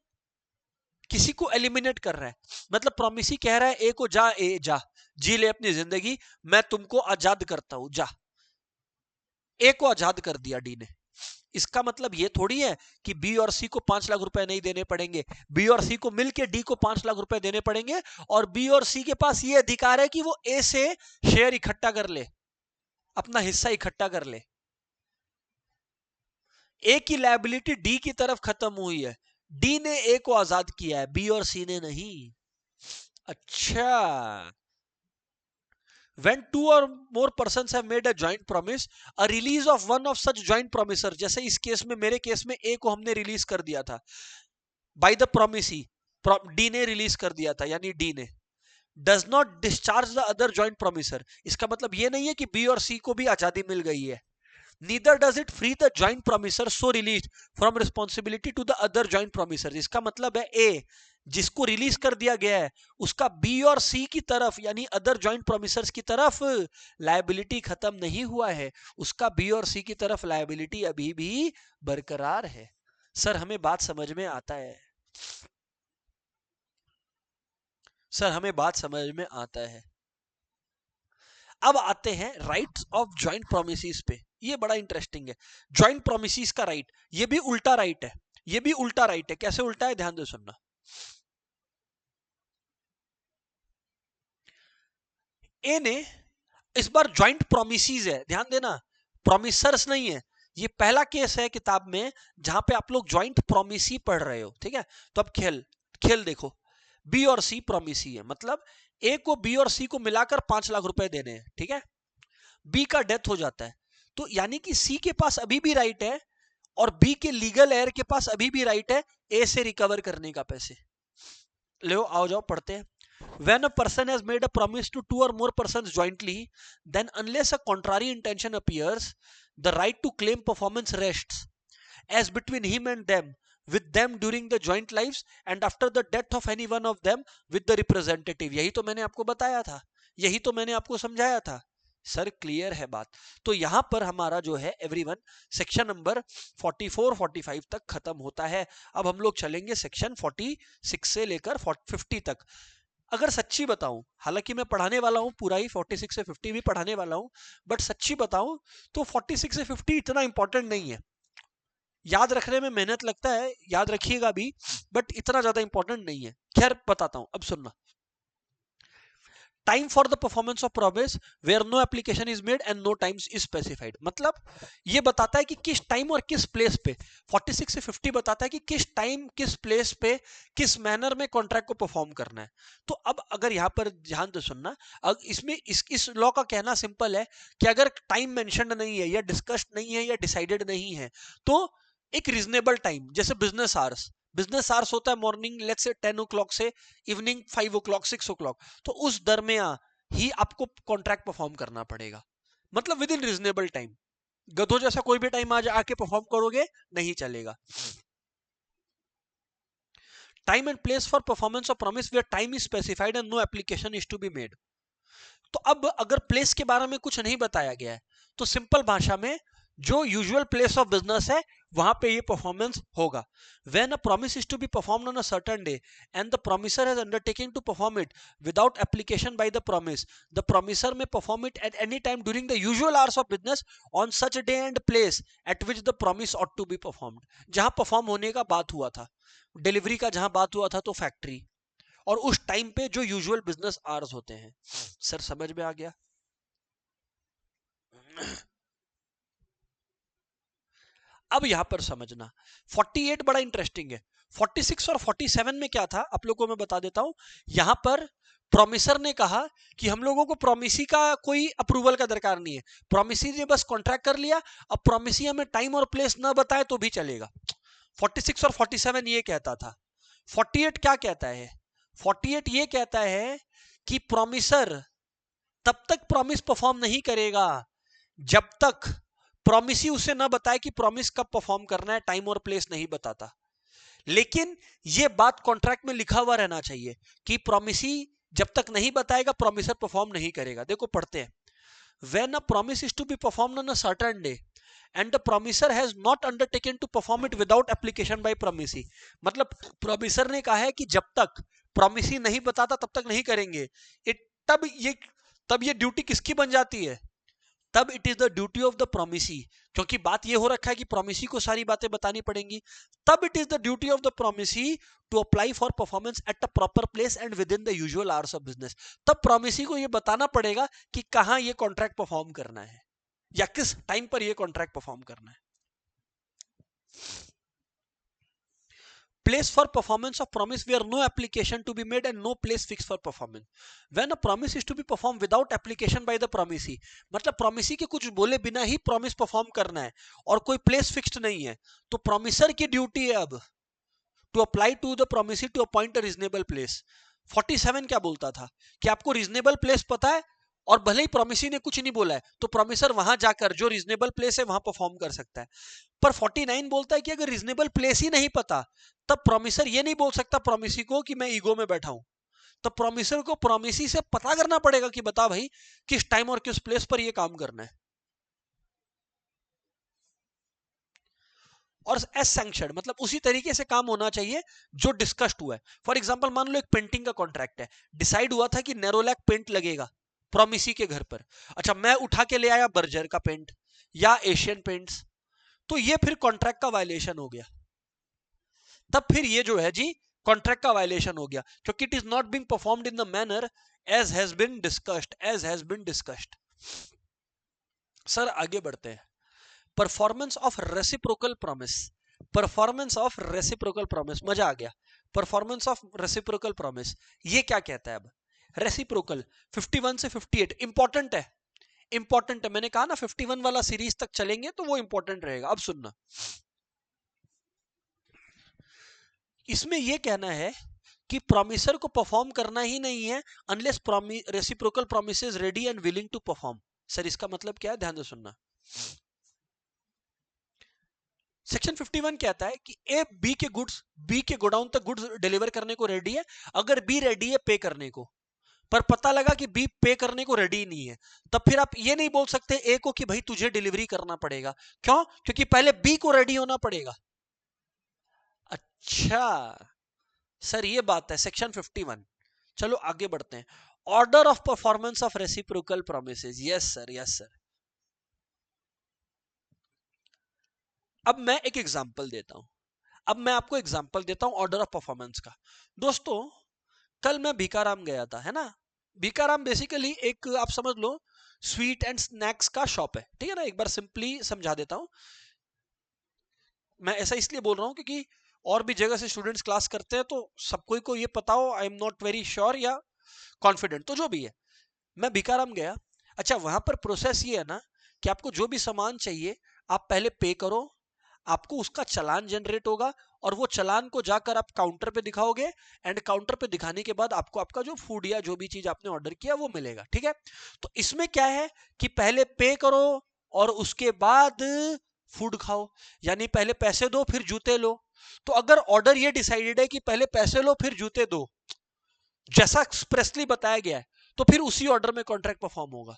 किसी को एलिमिनेट कर रहा है, मतलब प्रोमिसी कह रहा है ए को जा, ए जा जी ले अपनी जिंदगी, मैं तुमको आजाद करता हूं, जा। ए को आजाद कर दिया डी ने। इसका मतलब ये थोड़ी है कि बी और सी को 5 लाख रुपए नहीं देने पड़ेंगे। बी और सी को मिलके डी को 5 लाख रुपए देने पड़ेंगे, और बी और सी के पास ये अधिकार है कि वो ए से शेयर इकट्ठा कर ले, अपना हिस्सा इकट्ठा कर ले। ए की लायबिलिटी डी की तरफ खत्म हुई है, डी ने ए को आजाद किया है, बी और सी ने नहीं। अच्छा, when two or more persons have made a joint promise, a release of one of such joint promiser, जैसे इस केस में, मेरे केस में ए को हमने रिलीज कर दिया था by the promisee, डी ने रिलीज कर दिया था, यानी डी ने does not discharge the other joint promiser। इसका मतलब ये नहीं है कि बी और सी को भी आजादी मिल गई है, neither does it free the joint promisor so release from responsibility to the other joint promisor. इसका मतलब है ए जिसको रिलीज कर दिया गया है उसका बी और सी की तरफ यानी अदर जॉइंट प्रोमिसर्स की तरफ लायबिलिटी खत्म नहीं हुआ है, उसका बी और सी की तरफ लायबिलिटी अभी भी बरकरार है। सर हमें बात समझ में आता है, सर हमें बात समझ में आता है। अब आते हैं राइट्स ऑफ जॉइंट प्रोमिसेस पे, ये बड़ा इंटरेस्टिंग है। जॉइंट प्रोमिसेस का राइट, ये भी उल्टा राइट है, ये भी उल्टा राइट है। कैसे उल्टा है ध्यान दे सुनना। ए ने इस बार जॉइंट प्रोमिसेस है, ध्यान देना प्रोमिसर्स नहीं है। ये पहला केस है किताब में जहां पे आप लोग जॉइंट प्रोमिसी पढ़ रहे हो, ठीक है। तो अब खेल खेल देखो, बी और सी प्रोमिसी है, मतलब ए को बी और सी को मिलाकर 5 लाख रुपए देने हैं, ठीक है। बी का डेथ हो जाता है, तो यानी कि सी के पास अभी भी राइट है और बी के लीगल एयर के पास अभी भी राइट है ए से रिकवर करने का पैसे। लो आओ जाओ पढ़ते हैं। When a person has made a promise to two or more persons jointly, then unless a contrary intention appears, the right to claim performance rests as between him and them, with them during the joint lives and after the death of any one of them with the representative। यही तो मैंने आपको बताया था, यही तो मैंने आपको समझाया था। सर क्लियर है बात। तो यहां पर हमारा जो है एवरीवन सेक्शन नंबर 44 45 तक खत्म होता है। अब हम लोग चलेंगे सेक्शन 46 से लेकर 50 तक। अगर सच्ची बताऊं, हालांकि मैं पढ़ाने वाला हूं पूरा ही 46 से 50 भी पढ़ाने वाला हूं, बट सच्ची बताऊं तो 46 से 50 इतना इंपॉर्टेंट नहीं है। याद रखने में मेहनत लगता है, याद रखिएगा भी, बट इतना ज्यादा इंपॉर्टेंट नहीं है। खैर बताता हूं, अब सुनना। Time for the performance of promise where no application is made and no times is specified, मतलब ये बताता है कि किस टाइम और किस प्लेस पे। 46 से 50 बताता है कि किस टाइम किस प्लेस पे किस मैनर में कॉन्ट्रैक्ट को परफॉर्म करना है। तो अब अगर यहाँ पर ध्यान से सुनना, इसमें इस लॉ का कहना सिंपल है कि अगर टाइम मेंशन्ड नहीं है या डिस्कस्ड नहीं है या डिसाइडेड नहीं है तो एक रीजनेबल टाइम, जैसे बिजनेस आवर्स होता है मॉर्निंग लेट्स से 10 o'clock से इवनिंग 5 o'clock 6 o'clock, तो उस दरमियान ही आपको कॉन्ट्रैक्ट परफॉर्म करना पड़ेगा, मतलब विद इन रीजनेबल टाइम। गधों जैसा कोई भी टाइम आज आके परफॉर्म करोगे नहीं चलेगा। Time and place for performance of promise where time is specified and no application is to be made. तो अब अगर प्लेस के बारे में कुछ नहीं बताया गया है तो सिंपल भाषा में जो यूजुअल प्लेस ऑफ बिजनेस है वहां पे ये परफॉर्मेंस होगा। When a promise is to be performed on a certain day and the promisor has undertaken to perform it without application by the promisor may perform it at any time during the usual hours of business on such day and place at which the promise ought to be performed. जहां perform होने का बात हुआ था, delivery का जहां बात हुआ था तो फैक्ट्री, और उस टाइम पे जो यूजुअल बिजनेस आवर्स होते हैं। सर समझ में आ गया? अब यहां पर समझना 48 बड़ा इंटरेस्टिंग है। 46 और 47 में क्या था आप लोगों को मैं बता देता हूं। यहां पर प्रोमिसर ने कहा कि हम लोगों को प्रोमिसी का कोई अप्रूवल का दरकार नहीं है, प्रोमिसी ने बस कॉन्ट्रैक्ट कर लिया, अब प्रोमिसी हमें टाइम और प्लेस ना बताए तो भी चलेगा। 46 और 47 ये कहता था। 48 क्या कहता है? 48 ये कहता है कि प्रोमिसर तब तक प्रॉमिस परफॉर्म नहीं करेगा जब तक प्रॉमिसी उसे ना बताए कि प्रॉमिस कब परफॉर्म करना है, टाइम और प्लेस नहीं बताता। लेकिन यह बात कॉन्ट्रैक्ट में लिखा हुआ रहना चाहिए कि प्रॉमिसी जब तक नहीं बताएगा प्रॉमिसर परफॉर्म नहीं करेगा। देखो पढ़ते हैं। When a promise is to be performed on a certain day and the promiser has not undertaken to perform it without application by promisee, मतलब promiser ने कहा है कि जब तक promisee नहीं बताता तब तक नहीं करेंगे। तब ये ड्यूटी किसकी बन जाती है? तब it is the duty of the promisee, क्योंकि बात ये हो रखा है कि प्रोमिसी को सारी बातें बतानी पड़ेंगी। तब it is the duty of the promisee to apply for performance at a proper place and within the usual hours of business. तब प्रोमिसी को ये बताना पड़ेगा कि कहां ये कॉन्ट्रैक्ट परफॉर्म करना है या किस टाइम पर ये कॉन्ट्रैक्ट परफॉर्म करना है। Place for performance of promise where no application to be made and no place fixed for performance. When a promise is to be performed without application by the promisee, मतलब promisee के कुछ बोले बिना ही promise perform करना है और कोई place fixed नहीं है, तो promiser की ड्यूटी है अब to apply to the promisee to appoint a reasonable place। 47 क्या बोलता था कि आपको reasonable place पता है और भले ही प्रोमिसी ने कुछ नहीं बोला है तो प्रोमिसर वहां जाकर जो रीजनेबल प्लेस है वहां परफॉर्म कर सकता है। पर 49 बोलता है कि अगर रीजनेबल प्लेस ही नहीं पता तब प्रोमिसर ये नहीं बोल सकता प्रोमिसी को कि मैं ईगो में बैठा हूं। तो प्रोमिसर को प्रोमिसी से पता करना पड़ेगा कि बता भाई किस टाइम और किस प्लेस पर ये काम करना है। और एस सैंक्शन मतलब उसी तरीके से काम होना चाहिए जो डिस्कस्ड हुआ है। फॉर एग्जांपल मान लो एक पेंटिंग का कॉन्ट्रैक्ट है, डिसाइड हुआ था कि नेरोलैक पेंट लगेगा प्रोमिसी के घर पर। अच्छा, मैं उठा के ले आया बर्जर का पेंट या एशियन पेंट्स, तो ये फिर कॉन्ट्रैक्ट का वायलेशन हो गया। तब फिर ये जो है जी कॉन्ट्रैक्ट का वायलेशन हो गया क्योंकि it is not being performed in the manner as has been discussed. Sir आगे बढ़ते हैं। Performance of reciprocal promise. Performance of reciprocal promise, मजा आ गया। परफॉर्मेंस ऑफ रेसिप्रोकल प्रॉमिस ये क्या कहता है? अब रेसिप्रोकल 51 से 58 इंपॉर्टेंट है, इंपॉर्टेंट है। मैंने कहा ना 51 वाला सीरीज तक चलेंगे तो वो इंपॉर्टेंट रहेगा। अब सुनना, इसमें यह कहना है कि प्रॉमिसर को परफॉर्म करना ही नहीं है unless reciprocal promises ready and willing to perform. Sir इसका मतलब क्या है? ध्यान से सुनना। सेक्शन 51 कहता है कि ए बी के गुड्स, बी के गोडाउन तक गुड्स डिलीवर करने को रेडी है। अगर बी रेडी है पे करने को, पर पता लगा कि बी पे करने को रेडी नहीं है, तब फिर आप ये नहीं बोल सकते ए को कि भाई तुझे डिलीवरी करना पड़ेगा। क्यों? क्योंकि पहले बी को रेडी होना पड़ेगा। अच्छा सर ये बात है सेक्शन 51। चलो आगे बढ़ते हैं। Order of performance of reciprocal promises. Yes sir, yes sir. अब मैं एक एग्जांपल देता हूं, अब मैं आपको एग्जांपल देता हूं ऑर्डर ऑफ परफॉर्मेंस का। दोस्तों कल मैं भीकाराम गया था, है ना। भीकाराम बेसिकली एक आप समझ लो स्वीट एंड स्नैक्स का शॉप है, ठीक है ना। एक बार सिंपली समझा देता हूं। मैं ऐसा इसलिए बोल रहा हूं क्योंकि और भी जगह से स्टूडेंट्स क्लास करते हैं तो सबको को ये पता हो। I am not very sure या कॉन्फिडेंट, तो जो भी है, मैं भीकाराम गया। अच्छा वहां पर प्रोसेस ये है ना कि आपको जो भी सामान चाहिए आप पहले पे करो, आपको उसका चालान जनरेट होगा और वो चालान को जाकर आप काउंटर पे दिखाओगे एंड काउंटर पे दिखाने के बाद आपको आपका जो फूड या जो भी चीज आपने ऑर्डर किया वो मिलेगा, ठीक है। तो इसमें क्या है कि पहले पे करो और उसके बाद फूड खाओ, यानी पहले पैसे दो फिर जूते लो। तो अगर ऑर्डर ये डिसाइडेड है कि पहले पैसे लो फिर जूते दो, जैसा एक्सप्रेसली बताया गया है, तो फिर उसी ऑर्डर में कॉन्ट्रैक्ट परफॉर्म होगा।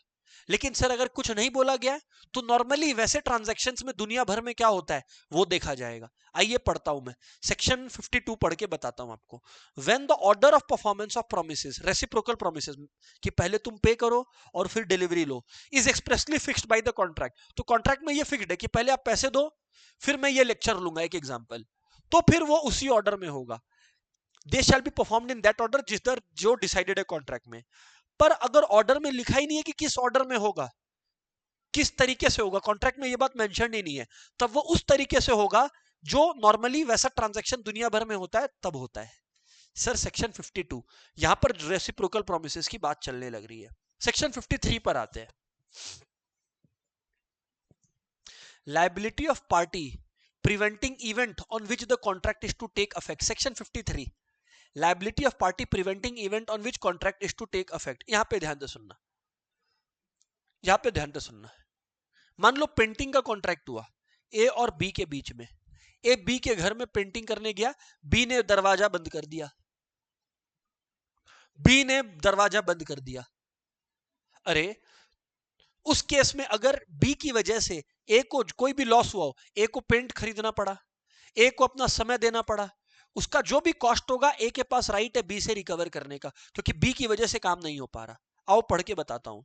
लेकिन सर अगर कुछ नहीं बोला गया है तो नॉर्मली वैसे ट्रांजैक्शंस में दुनिया भर में क्या होता है वो देखा जाएगा। आइए पढ़ता हूं मैं सेक्शन 52 पढ़ के बताता हूं आपको। When the order of performance of promises, reciprocal promises कि पहले तुम पे करो और फिर delivery low, is expressly fixed by the contract. तो कॉन्ट्रैक्ट में ये फिक्स्ड है कि पहले आप पैसे दो फिर मैं ये लेक्चर लूंगा, एक एग्जांपल, तो फिर वो उसी ऑर्डर में होगा। They shall be performed in that order, जिस दर जो डिसाइडेड है कॉन्ट्रैक्ट में। पर अगर ऑर्डर में लिखा ही नहीं है कि किस ऑर्डर में होगा, किस तरीके से होगा, कॉन्ट्रैक्ट में ये बात मेंशन ही नहीं है, तब वो उस तरीके से होगा जो नॉर्मली वैसा ट्रांजैक्शन दुनिया भर में होता है तब होता है। सर सेक्शन 52 यहां पर रेसिप्रोकल प्रोमिसेस की बात चलने लग रही है। सेक्शन 53 पर आते हैं। Liability of party preventing event on which the contract is to take effect. Section 53 liability of party preventing event on which contract is to take effect. यहां पे ध्यान से सुनना, यहां पे ध्यान से सुनना। मान लो पेंटिंग का कॉन्ट्रैक्ट हुआ ए और बी के बीच में। ए बी के घर में पेंटिंग करने गया, बी ने दरवाजा बंद कर दिया, बी ने दरवाजा बंद कर दिया। अरे उस केस में अगर बी की वजह से ए को कोई भी लॉस हुआ हो, ए को पेंट खरीदना पड़ा, ए को अपना समय देना पड़ा, उसका जो भी कॉस्ट होगा ए के पास राइट है बी से रिकवर करने का, क्योंकि बी की वजह से काम नहीं हो पा रहा। आओ पढ़ के बताता हूं।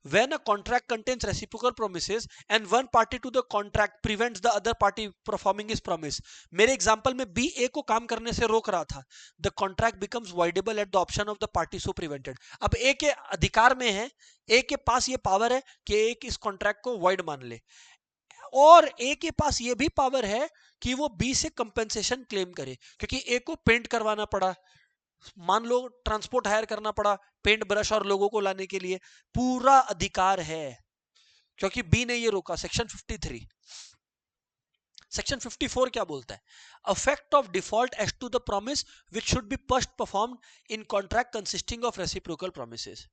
When a contract contains reciprocal promises and one party to the contract prevents the other party performing his promise, मेरे एग्जांपल में बी ए को काम करने से रोक रहा था, the contract becomes voidable at the option of the party so prevented। अब ए के अधिकार में है, ए के पास ये पावर है कि ए इस कॉन्ट्रैक्ट को void मान ले, और ए के पास ये भी पावर है कि वो बी से कंपेंसेशन क्लेम करे, क्योंकि ए को पेंट करवाना पड़ा, मान लो ट्रांसपोर्ट हायर करना पड़ा पेंट ब्रश और लोगों को लाने के लिए, पूरा अधिकार है क्योंकि बी ने ये रोका। सेक्शन 53। सेक्शन 54 क्या बोलता है? Effect of default as to the promise which should be first performed in contract consisting of reciprocal promises.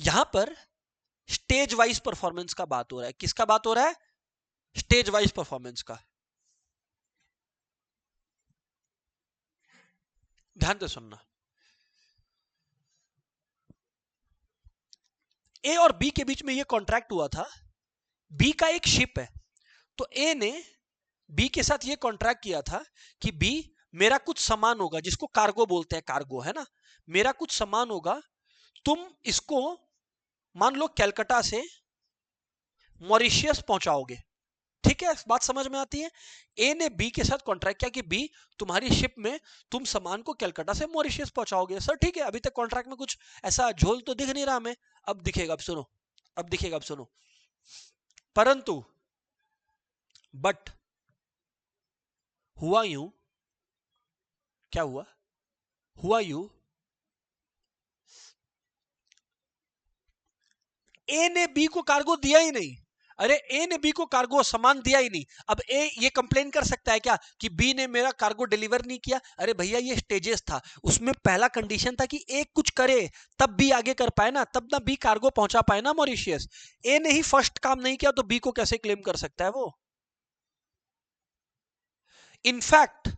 यहां पर स्टेज वाइज परफॉर्मेंस का बात हो रहा है। किसका बात हो रहा है? स्टेज वाइज परफॉर्मेंस का। ध्यान से सुनना। ए और बी के बीच में ये कॉन्ट्रैक्ट हुआ था। बी का एक शिप है, तो ए ने बी के साथ ये कॉन्ट्रैक्ट किया था कि बी, मेरा कुछ सामान होगा, जिसको कार्गो बोलते हैं, कार्गो है ना, मेरा कुछ सामान होगा, तुम इसको मान लो कलकत्ता से मॉरिशियस पहुंचाओगे। ठीक है, बात समझ में आती है। ए ने बी के साथ कॉन्ट्रैक्ट किया कि बी, तुम्हारी शिप में तुम सामान को कलकत्ता से मॉरिशियस पहुंचाओगे। सर ठीक है, अभी तक कॉन्ट्रैक्ट में कुछ ऐसा झोल तो दिख नहीं रहा हमें। अब दिखेगा, अब सुनो, अब दिखेगा, अब सुनो। परंतु बट हुआ यूं, क्या हुआ? हुआ यूं, ए ने बी को कार्गो दिया ही नहीं। अरे ए ने बी को कार्गो सामान दिया ही नहीं। अब ए ये कंप्लेन कर सकता है क्या कि बी ने मेरा कार्गो डिलीवर नहीं किया? अरे भैया ये स्टेजेस था, उसमें पहला कंडीशन था कि ए कुछ करे तब बी आगे कर पाए ना, तब ना बी कार्गो पहुंचा पाए ना मॉरिशियस। ए ने ही फर्स्ट काम नहीं किया तो बी को कैसे क्लेम कर सकता है वो? इनफैक्ट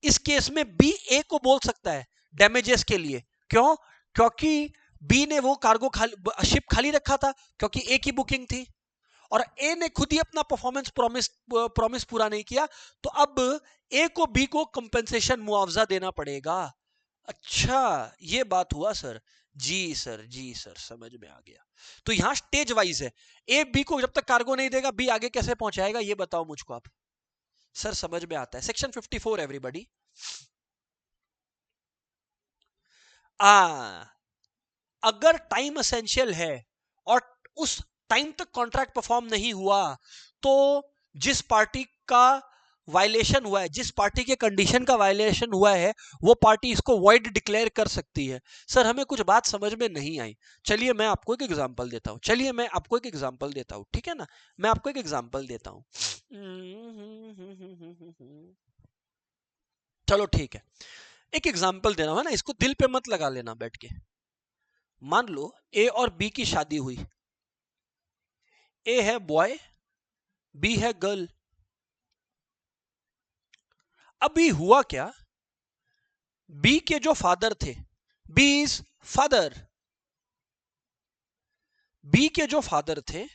इस केस में बी ए को बोल सकता है डैमेजेस के लिए। क्यों? क्योंकि बी ने वो कार्गो खाली, शिप खाली रखा था, क्योंकि ए की बुकिंग थी, और ए ने खुद ही अपना परफॉर्मेंस प्रॉमिस पूरा नहीं किया, तो अब ए को बी को कंपेंसेशन, मुआवजा देना पड़ेगा। अच्छा, ये बात हुआ सर। जी सर, जी सर, समझ में आ गया। तो यहां स्टेज वाइज है। ए बी को जब तक कार्गो नहीं देगा, बी आगे कैसे पहुंचाएगा, ये बताओ मुझको आप। सर समझ में आता है। Section 54 everybody. अगर टाइम असेंशियल है और उस टाइम तक कॉन्ट्रैक्ट परफॉर्म नहीं हुआ, तो जिस पार्टी का वायलेशन हुआ है, जिस पार्टी के कंडीशन का वायलेशन हुआ है, वो पार्टी इसको वॉइड डिक्लेयर कर सकती है। सर हमें कुछ बात समझ में नहीं आई। चलिए मैं आपको एक एग्जांपल देता हूं, चलिए मैं आपको एक एग्जांपल देता हूं, ठीक है ना, मैं आपको एक एग्जांपल देता हूं। चलो ठीक है, एक एग्जांपल दे रहा हूं, है ना, इसको दिल पे मत लगा लेना बैठ के। मान लो ए और बी की शादी हुई। ए है बॉय, बी है गर्ल। अभी हुआ क्या, बी के जो फादर थे, बी इज फादर, बी के जो फादर थे,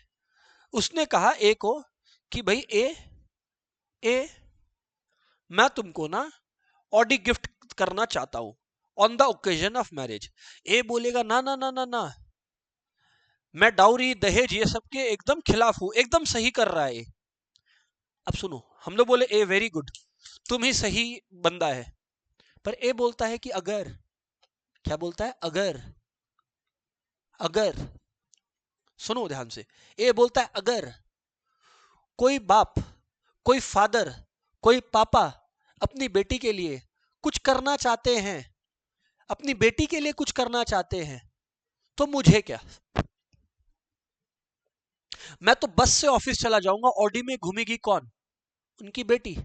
उसने कहा ए को कि भाई ए मैं तुमको ना ऑडी गिफ्ट करना चाहता हूं on the occasion of marriage. ए बोलेगा ना ना ना ना ना, मैं डाउरी दहेज ये सब के एकदम खिलाफ हूं, एकदम सही कर रहा है। अब सुनो, हम लोग बोले ए वेरी गुड, तुम ही सही बंदा है। पर ए बोलता है कि अगर, क्या बोलता है, अगर, अगर, सुनो ध्यान से, ए बोलता है अगर कोई बाप, कोई फादर, कोई पापा अपनी बेटी के लिए कुछ करना चाहते हैं, अपनी बेटी के लिए कुछ करना चाहते हैं, तो मुझे क्या, मैं तो बस से ऑफिस चला जाऊंगा, ऑडी में घूमेगी कौन, उनकी बेटी।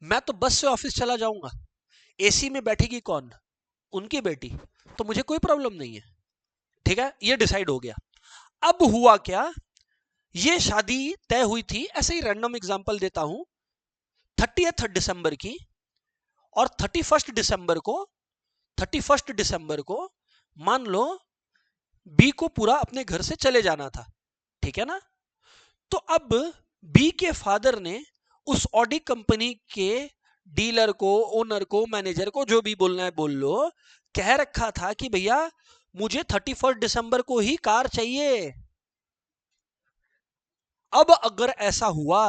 मैं तो बस से ऑफिस चला जाऊंगा, एसी में बैठेगी कौन, उनकी बेटी। तो मुझे कोई प्रॉब्लम नहीं है। ठीक है, ये डिसाइड हो गया। अब हुआ क्या, ये शादी तय हुई थी, ऐसे ही रैंडम एग्जांपल देता हूं, 30 दिसंबर की, और 31 दिसंबर को मान लो बी को पूरा अपने घर से चले जाना था। ठीक है ना, तो अब बी के फादर ने उस ऑडी कंपनी के डीलर को, ओनर को, मैनेजर को, जो भी बोलना है बोल लो, कह रखा था कि भैया मुझे 31 दिसंबर को ही कार चाहिए। अब अगर ऐसा हुआ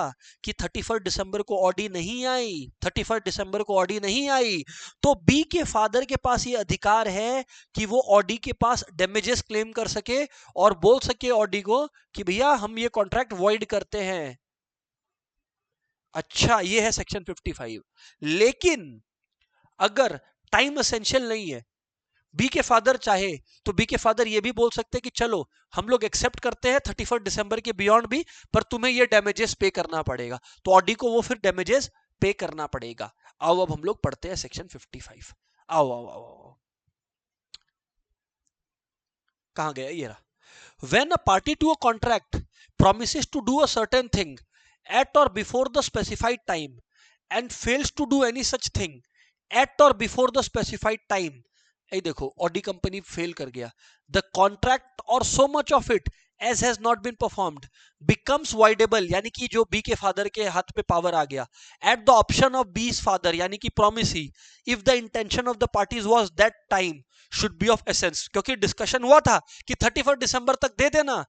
कि 31 दिसंबर को ऑडी नहीं आई, 31 दिसंबर को ऑडी नहीं आई, तो बी के फादर के पास ये अधिकार है कि वो ऑडी के पास डैमेजेस क्लेम कर सके और बोल सके ऑडी को कि भैया हम ये कॉन्ट्रैक्ट वॉइड करते हैं। अच्छा, ये है सेक्शन 55। लेकिन अगर टाइम असेंशियल नहीं है, बी के फादर चाहे तो बी के फादर ये भी बोल सकते हैं कि चलो हम लोग एक्सेप्ट करते हैं 31 दिसंबर के बियॉन्ड भी, पर तुम्हें ये डैमेजेस पे करना पड़ेगा। तो ऑडी को वो फिर डैमेजेस पे करना पड़ेगा। आओ अब हम लोग पढ़ते हैं सेक्शन 55। आओ आओ आओ, आओ। कहां गया ये रहा। When a party to a contract promises to do a certain thing at or before the specified time and fails to do any such thing at or before the specified time, ये देखो Audi company fail कर गया, the contract और so much of it as has not been performed becomes voidable, यानी कि जो B के father के हाथ पे पावर आ गया, एट द ऑप्शन ऑफ बीज फादर, यानी कि promise he, if the intention of the parties was that time should be of essence, क्योंकि डिस्कशन हुआ था कि 31 दिसंबर तक दे देना।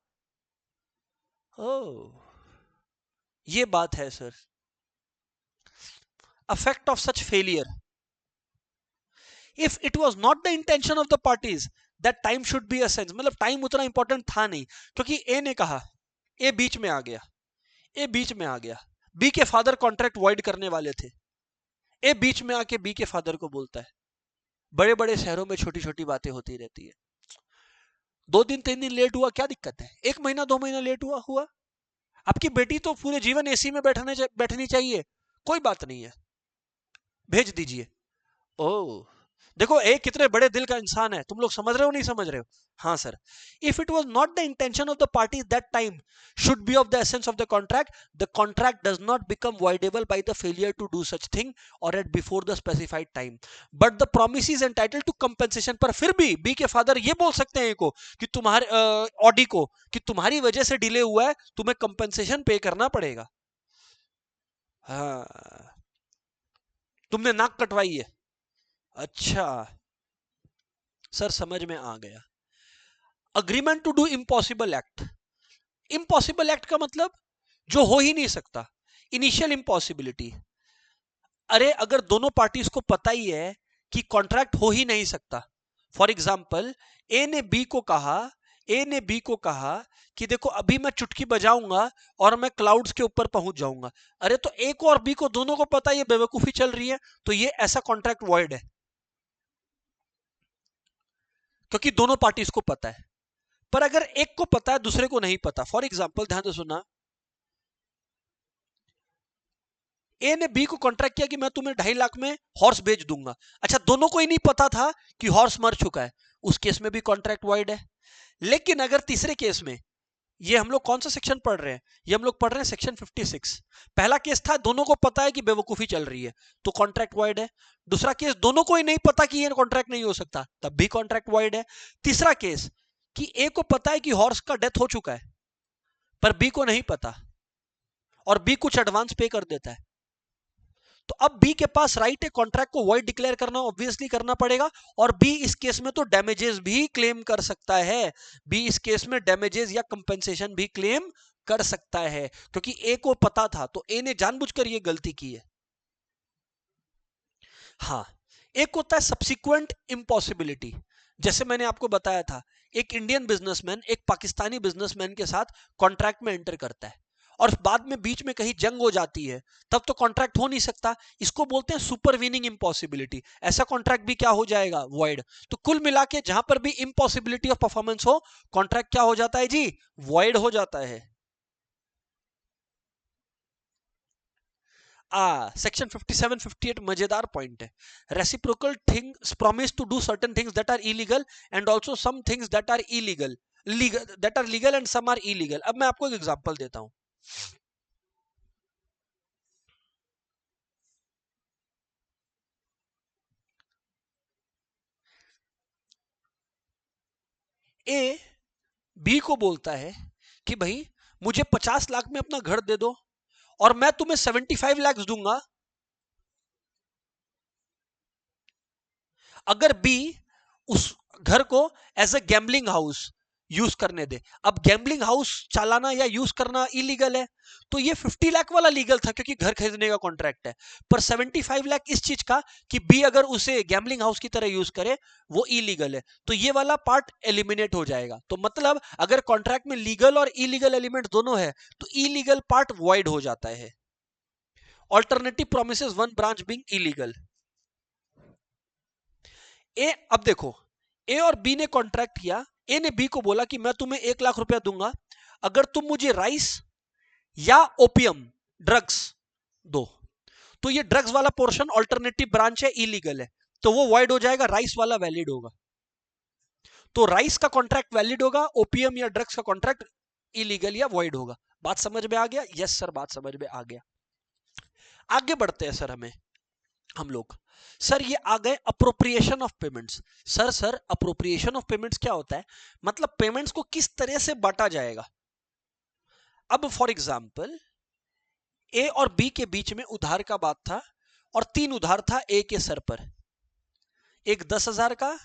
ये बात है sir. effect of such failure, if it was not the intention of the parties that time should be essence, मतलब टाइम उतना इंपॉर्टेंट था नहीं, क्योंकि ए ने कहा, ए बीच में आ गया, ए बीच में आ गया, बी के फादर कॉन्ट्रैक्ट वॉइड करने वाले थे, ए बीच में आके बी के फादर को बोलता है। बड़े बड़े शहरों में छोटी छोटी बातें होती रहती है, 2 दिन 3 दिन लेट हुआ क्या दिक्कत है, 1 महीना 2 महीना लेट हुआ, आपकी बेटी तो पूरे जीवन एसी में बैठनी चाहिए, कोई बात नहीं है, भेज दीजिए। ओह देखो ए कितने बड़े दिल का इंसान है, तुम लोग समझ रहे हो नहीं समझ रहे हो। हाँ sir, if it was not the intention of the party that time should be of the essence of the contract does not become voidable by the failure to do such thing or at before the specified time, but the promise is entitled to compensation. पर फिर भी B के father ये बोल सकते हैं को कि तुम्हारे ऑडी को कि तुम्हारी वजह से डिले हुआ है, तुम्हें कंपेंसेशन पे करना पड़ेगा। हाँ तुमने नाक कटवाई है, अच्छा सर समझ में आ गया। Agreement to do impossible act, impossible act का मतलब जो हो ही नहीं सकता, इनिशियल इम्पॉसिबिलिटी। अरे अगर दोनों पार्टीज को पता ही है कि कॉन्ट्रैक्ट हो ही नहीं सकता, फॉर एग्जाम्पल ए ने बी को कहा कि देखो अभी मैं चुटकी बजाऊंगा और मैं क्लाउड्स के ऊपर पहुंच जाऊंगा। अरे तो ए को और बी को दोनों को पता है ये बेवकूफी चल रही है, तो ये ऐसा कॉन्ट्रैक्ट वॉइड है, क्योंकि दोनों पार्टीज को पता है। पर अगर एक को पता है दूसरे को नहीं पता, फॉर एग्जाम्पल ध्यान से सुना, ए ने बी को कॉन्ट्रैक्ट किया कि मैं तुम्हें 2.5 लाख में हॉर्स बेच दूंगा, अच्छा दोनों को ही नहीं पता था कि हॉर्स मर चुका है, उस केस में भी कॉन्ट्रैक्ट वॉइड है। लेकिन अगर तीसरे केस में, ये हम लोग कौन सा सेक्शन पढ़ रहे हैं, ये हम लोग पढ़ रहे हैं सेक्शन 56। पहला केस था दोनों को पता है कि बेवकूफी चल रही है, तो कॉन्ट्रैक्ट वॉइड है। दूसरा केस दोनों को ही नहीं पता कि ये कॉन्ट्रैक्ट नहीं हो सकता, तब भी कॉन्ट्रैक्ट वॉइड है। तीसरा केस कि ए को पता है कि हॉर्स का डेथ हो चुका है पर बी को नहीं पता और बी कुछ एडवांस पे कर देता है, तो अब बी के पास राइट है कॉन्ट्रैक्ट को वॉइड डिक्लेयर करना, ऑब्वियसली करना पड़ेगा। और बी इस केस में तो डैमेजेस भी क्लेम कर सकता है, बी इस केस में डैमेजेस या कंपेंसेशन भी क्लेम कर सकता है, क्योंकि ए को पता था, तो ए ने जानबूझकर ये गलती की है। हाँ एक होता है सब्सिक्वेंट इम्पॉसिबिलिटी, जैसे मैंने आपको बताया था, एक इंडियन बिजनेसमैन एक पाकिस्तानी बिजनेसमैन के साथ कॉन्ट्रैक्ट में एंटर करता है और बाद में बीच में कहीं जंग हो जाती है, तब तो कॉन्ट्रैक्ट हो नहीं सकता, इसको बोलते हैं सुपरवीनिंग इम्पॉसिबिलिटी। ऐसा कॉन्ट्रैक्ट भी क्या हो जाएगा, वॉइड। तो कुल मिला के जहां पर भी इम्पॉसिबिलिटी ऑफ परफॉर्मेंस हो, कॉन्ट्रैक्ट क्या हो जाता है जी, वॉइड हो जाता है। सेक्शन 57 58 मजेदार पॉइंट है, reciprocal things promise to do certain things that are illegal and also some things that are illegal, that are legal and some are illegal. अब मैं आपको एक एग्जांपल देता हूं, ए बी को बोलता है कि भाई मुझे 50 लाख में अपना घर दे दो और मैं तुम्हें 75 लाख दूंगा अगर बी उस घर को as a gambling house use करने दे। अब गैम्बलिंग हाउस चलाना या यूज करना इलीगल है, तो ये 50 लाख वाला लीगल था क्योंकि घर खरीदने का कॉन्ट्रैक्ट है, पर 75 लाख इस चीज का कि बी अगर उसे गैम्बलिंग हाउस की तरह यूज करे वो इलीगल है, तो ये वाला पार्ट एलिमिनेट हो जाएगा। तो मतलब अगर कॉन्ट्रैक्ट में लीगल और इलीगल एलिमेंट दोनों है तो इलीगल पार्ट वॉइड हो जाता है। Alternative promises one branch being illegal. ए अब देखो, ए और बी ने कॉन्ट्रैक्ट किया, ए ने बी को बोला कि मैं तुम्हें 1 लाख रुपया दूंगा अगर तुम मुझे राइस या ओपियम ड्रग्स दो, तो ये ड्रग्स वाला पोर्शन ऑल्टरनेटिव ब्रांच है, इलीगल है, तो वो वॉइड हो जाएगा, राइस वाला वैलिड होगा। तो राइस का कॉन्ट्रैक्ट वैलिड होगा, ओपीएम या ड्रग्स का कॉन्ट्रैक्ट इलीगल या वॉइड होगा। बात समझ में आ गया? यस सर, बात समझ में आ गया। आगे बढ़ते हैं सर, हम लोग सर ये आ गए appropriation of payments. Sir appropriation of payments क्या होता है? मतलब पेमेंट्स को किस तरह से बांटा जाएगा। अब फॉर एग्जांपल ए और बी के बीच में उधार का बात था, और 3 उधार था ए के सर पर, एक 10,000 का,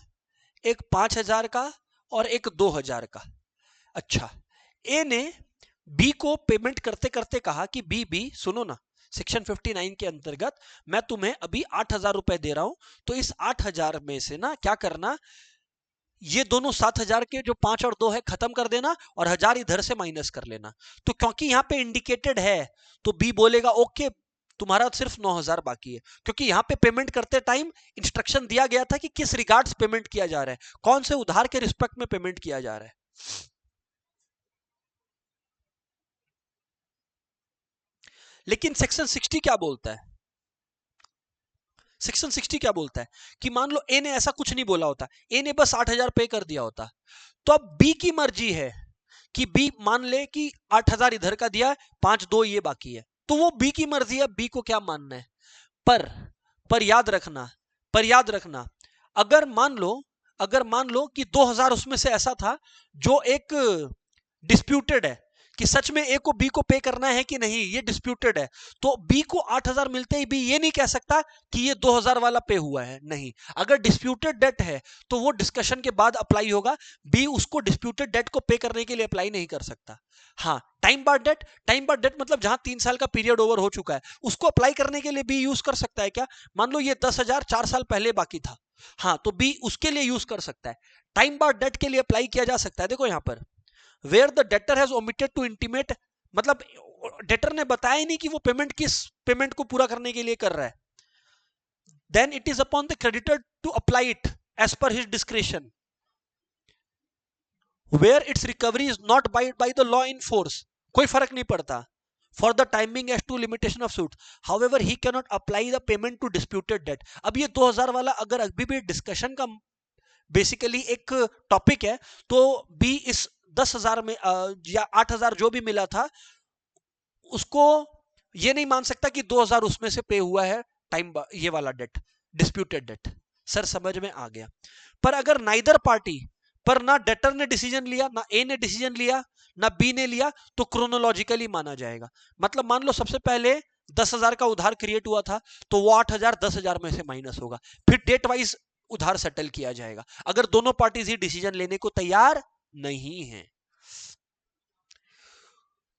एक 5,000 का और एक 2,000 का। अच्छा, ए ने बी को पेमेंट करते करते कहा कि बी सुनो ना, सेक्शन 59 के अंतर्गत मैं तुम्हें अभी 8,000 रुपए दे रहा हूं, तो इस 8,000 में से ना क्या करना, ये दोनों 7,000 के जो 5 और 2 है खत्म कर देना, और 1,000 इधर से माइनस कर लेना। तो क्योंकि यहां पे इंडिकेटेड है, तो बी बोलेगा ओके, तुम्हारा सिर्फ 9,000 बाकी है, क्योंकि यहां पे पेमेंट करते टाइम इंस्ट्रक्शन दिया गया था कि किस रिगार्ड्स पेमेंट किया जा रहा है, कौन से उधार के रिस्पेक्ट में पेमेंट किया जा रहा है। लेकिन सेक्शन 60 क्या बोलता है? सेक्शन 60 क्या बोलता है कि मान लो ए ने ऐसा कुछ नहीं बोला होता, ए ने बस 8,000 पे कर दिया होता, तो अब बी की मर्जी है कि बी मान ले कि 8,000 इधर का दिया है, 5-2 ये बाकी है, तो वो बी की मर्जी है, बी को क्या मानना है। पर पर याद रखना, अगर मान लो कि 2,000 उसमें से ऐसा था जो एक डिस्प्यूटेड है, कि सच में ए को बी को पे करना है कि नहीं, ये डिस्प्यूटेड है, तो बी को 8,000 मिलते ही बी ये नहीं कह सकता कि ये 2,000 वाला पे हुआ है, नहीं। अगर डिस्प्यूटेड डेट है तो वो डिस्कशन के बाद अप्लाई होगा, बी उसको डिस्प्यूटेड डेट को पे करने के लिए अप्लाई नहीं कर सकता। हाँ, टाइम बार डेट मतलब जहां 3 साल का पीरियड ओवर हो चुका है, उसको अप्लाई करने के लिए बी यूज कर सकता है क्या? मान लो ये 10,000 4 साल पहले बाकी था, हाँ, तो बी उसके लिए यूज कर सकता है, टाइम बार डेट के लिए अप्लाई किया जा सकता है। देखो यहां पर where the debtor has omitted to intimate, मतलब डेटर ने बताया ही नहीं कि वो पेमेंट किस पेमेंट को पूरा करने के लिए कर रहा है, then it is upon the creditor to apply it as per his discretion where its recovery is not by the law in force, कोई फर्क नहीं पड़ता, for the timing as to limitation of suit, however he cannot apply the payment to disputed debt। अब ये 2,000 वाला अगर अभी भी डिस्कशन का बेसिकली एक टॉपिक है, तो बी इस 10,000 में या 8,000 जो भी मिला था, उसको ये नहीं मान सकता कि 2,000 उसमें से पे हुआ है टाइम ये वाला डेट, डिस्प्यूटेड डेट। सर समझ में आ गया? पर अगर नाइदर पार्टी, पर ना डेटर ने डिसीजन लिया, ना ए ने डिसीजन लिया, ना बी ने लिया, तो क्रोनोलॉजिकली माना जाएगा। मतलब मान लो सबसे पहले 10,000 का उधार क्रिएट हुआ था, तो वो 8,000 10,000 में से माइनस होगा, फिर डेट वाइज उधार सेटल किया जाएगा, अगर दोनों पार्टीज ही डिसीजन लेने को तैयार नहीं है।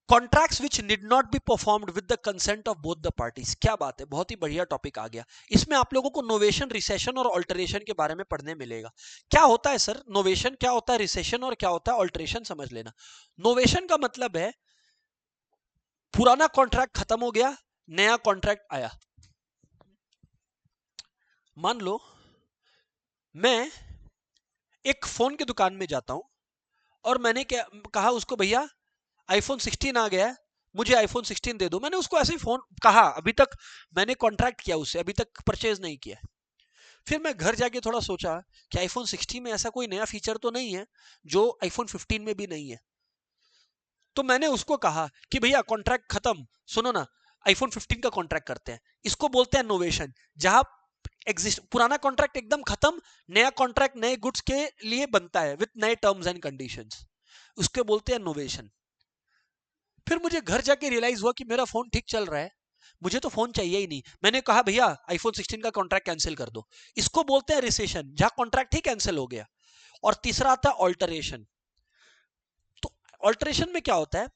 Contracts which did not be performed with the consent of both the parties. क्या बात है, बहुत ही बढ़िया टॉपिक आ गया। इसमें आप लोगों को नोवेशन, रिसेशन और ऑल्टरेशन के बारे में पढ़ने मिलेगा। क्या होता है सर नोवेशन, क्या होता है रिसेशन, और क्या होता है ऑल्टरेशन, समझ लेना। नोवेशन का मतलब है पुराना कॉन्ट्रैक्ट खत्म हो गया, नया कॉन्ट्रैक्ट आया। मान लो मैं एक फोन की दुकान में जाता हूं, और मैंने क्या कहा उसको, भैया आईफोन 16 आ गया है, मुझे आईफोन 16 दे दो। मैंने उसको ऐसे ही फोन कहा, अभी तक मैंने कॉन्ट्रैक्ट किया उससे, अभी तक परचेज नहीं किया। फिर मैं घर जाके थोड़ा सोचा कि आईफोन 16 में ऐसा कोई नया फीचर तो नहीं है जो आईफोन 15 में भी नहीं है, तो मैंने उसको कहा कि भैया कॉन्ट्रैक्ट खत्म, सुनो ना, आईफोन 15 का कॉन्ट्रैक्ट करते हैं। इसको बोलते हैं नोवेशन, जहां पुराना कॉन्ट्रैक्ट एकदम खत्म, नया कॉन्ट्रैक्ट नए गुड्स के लिए बनता है विद नए टर्म्स एंड कंडीशंस, उसके बोलते हैं नोवेशन। फिर मुझे घर जाके रियलाइज हुआ कि मेरा फोन ठीक चल रहा है, मुझे तो फोन चाहिए ही नहीं। मैंने कहा भैया आईफोन 16 का कॉन्ट्रैक्ट कैंसिल कर दो। इसको बोलते हैं रिसेशन, जहां कॉन्ट्रैक्ट ही कैंसिल हो गया। और तीसरा आता है ऑल्टरेशन। तो ऑल्टरेशन में क्या होता है,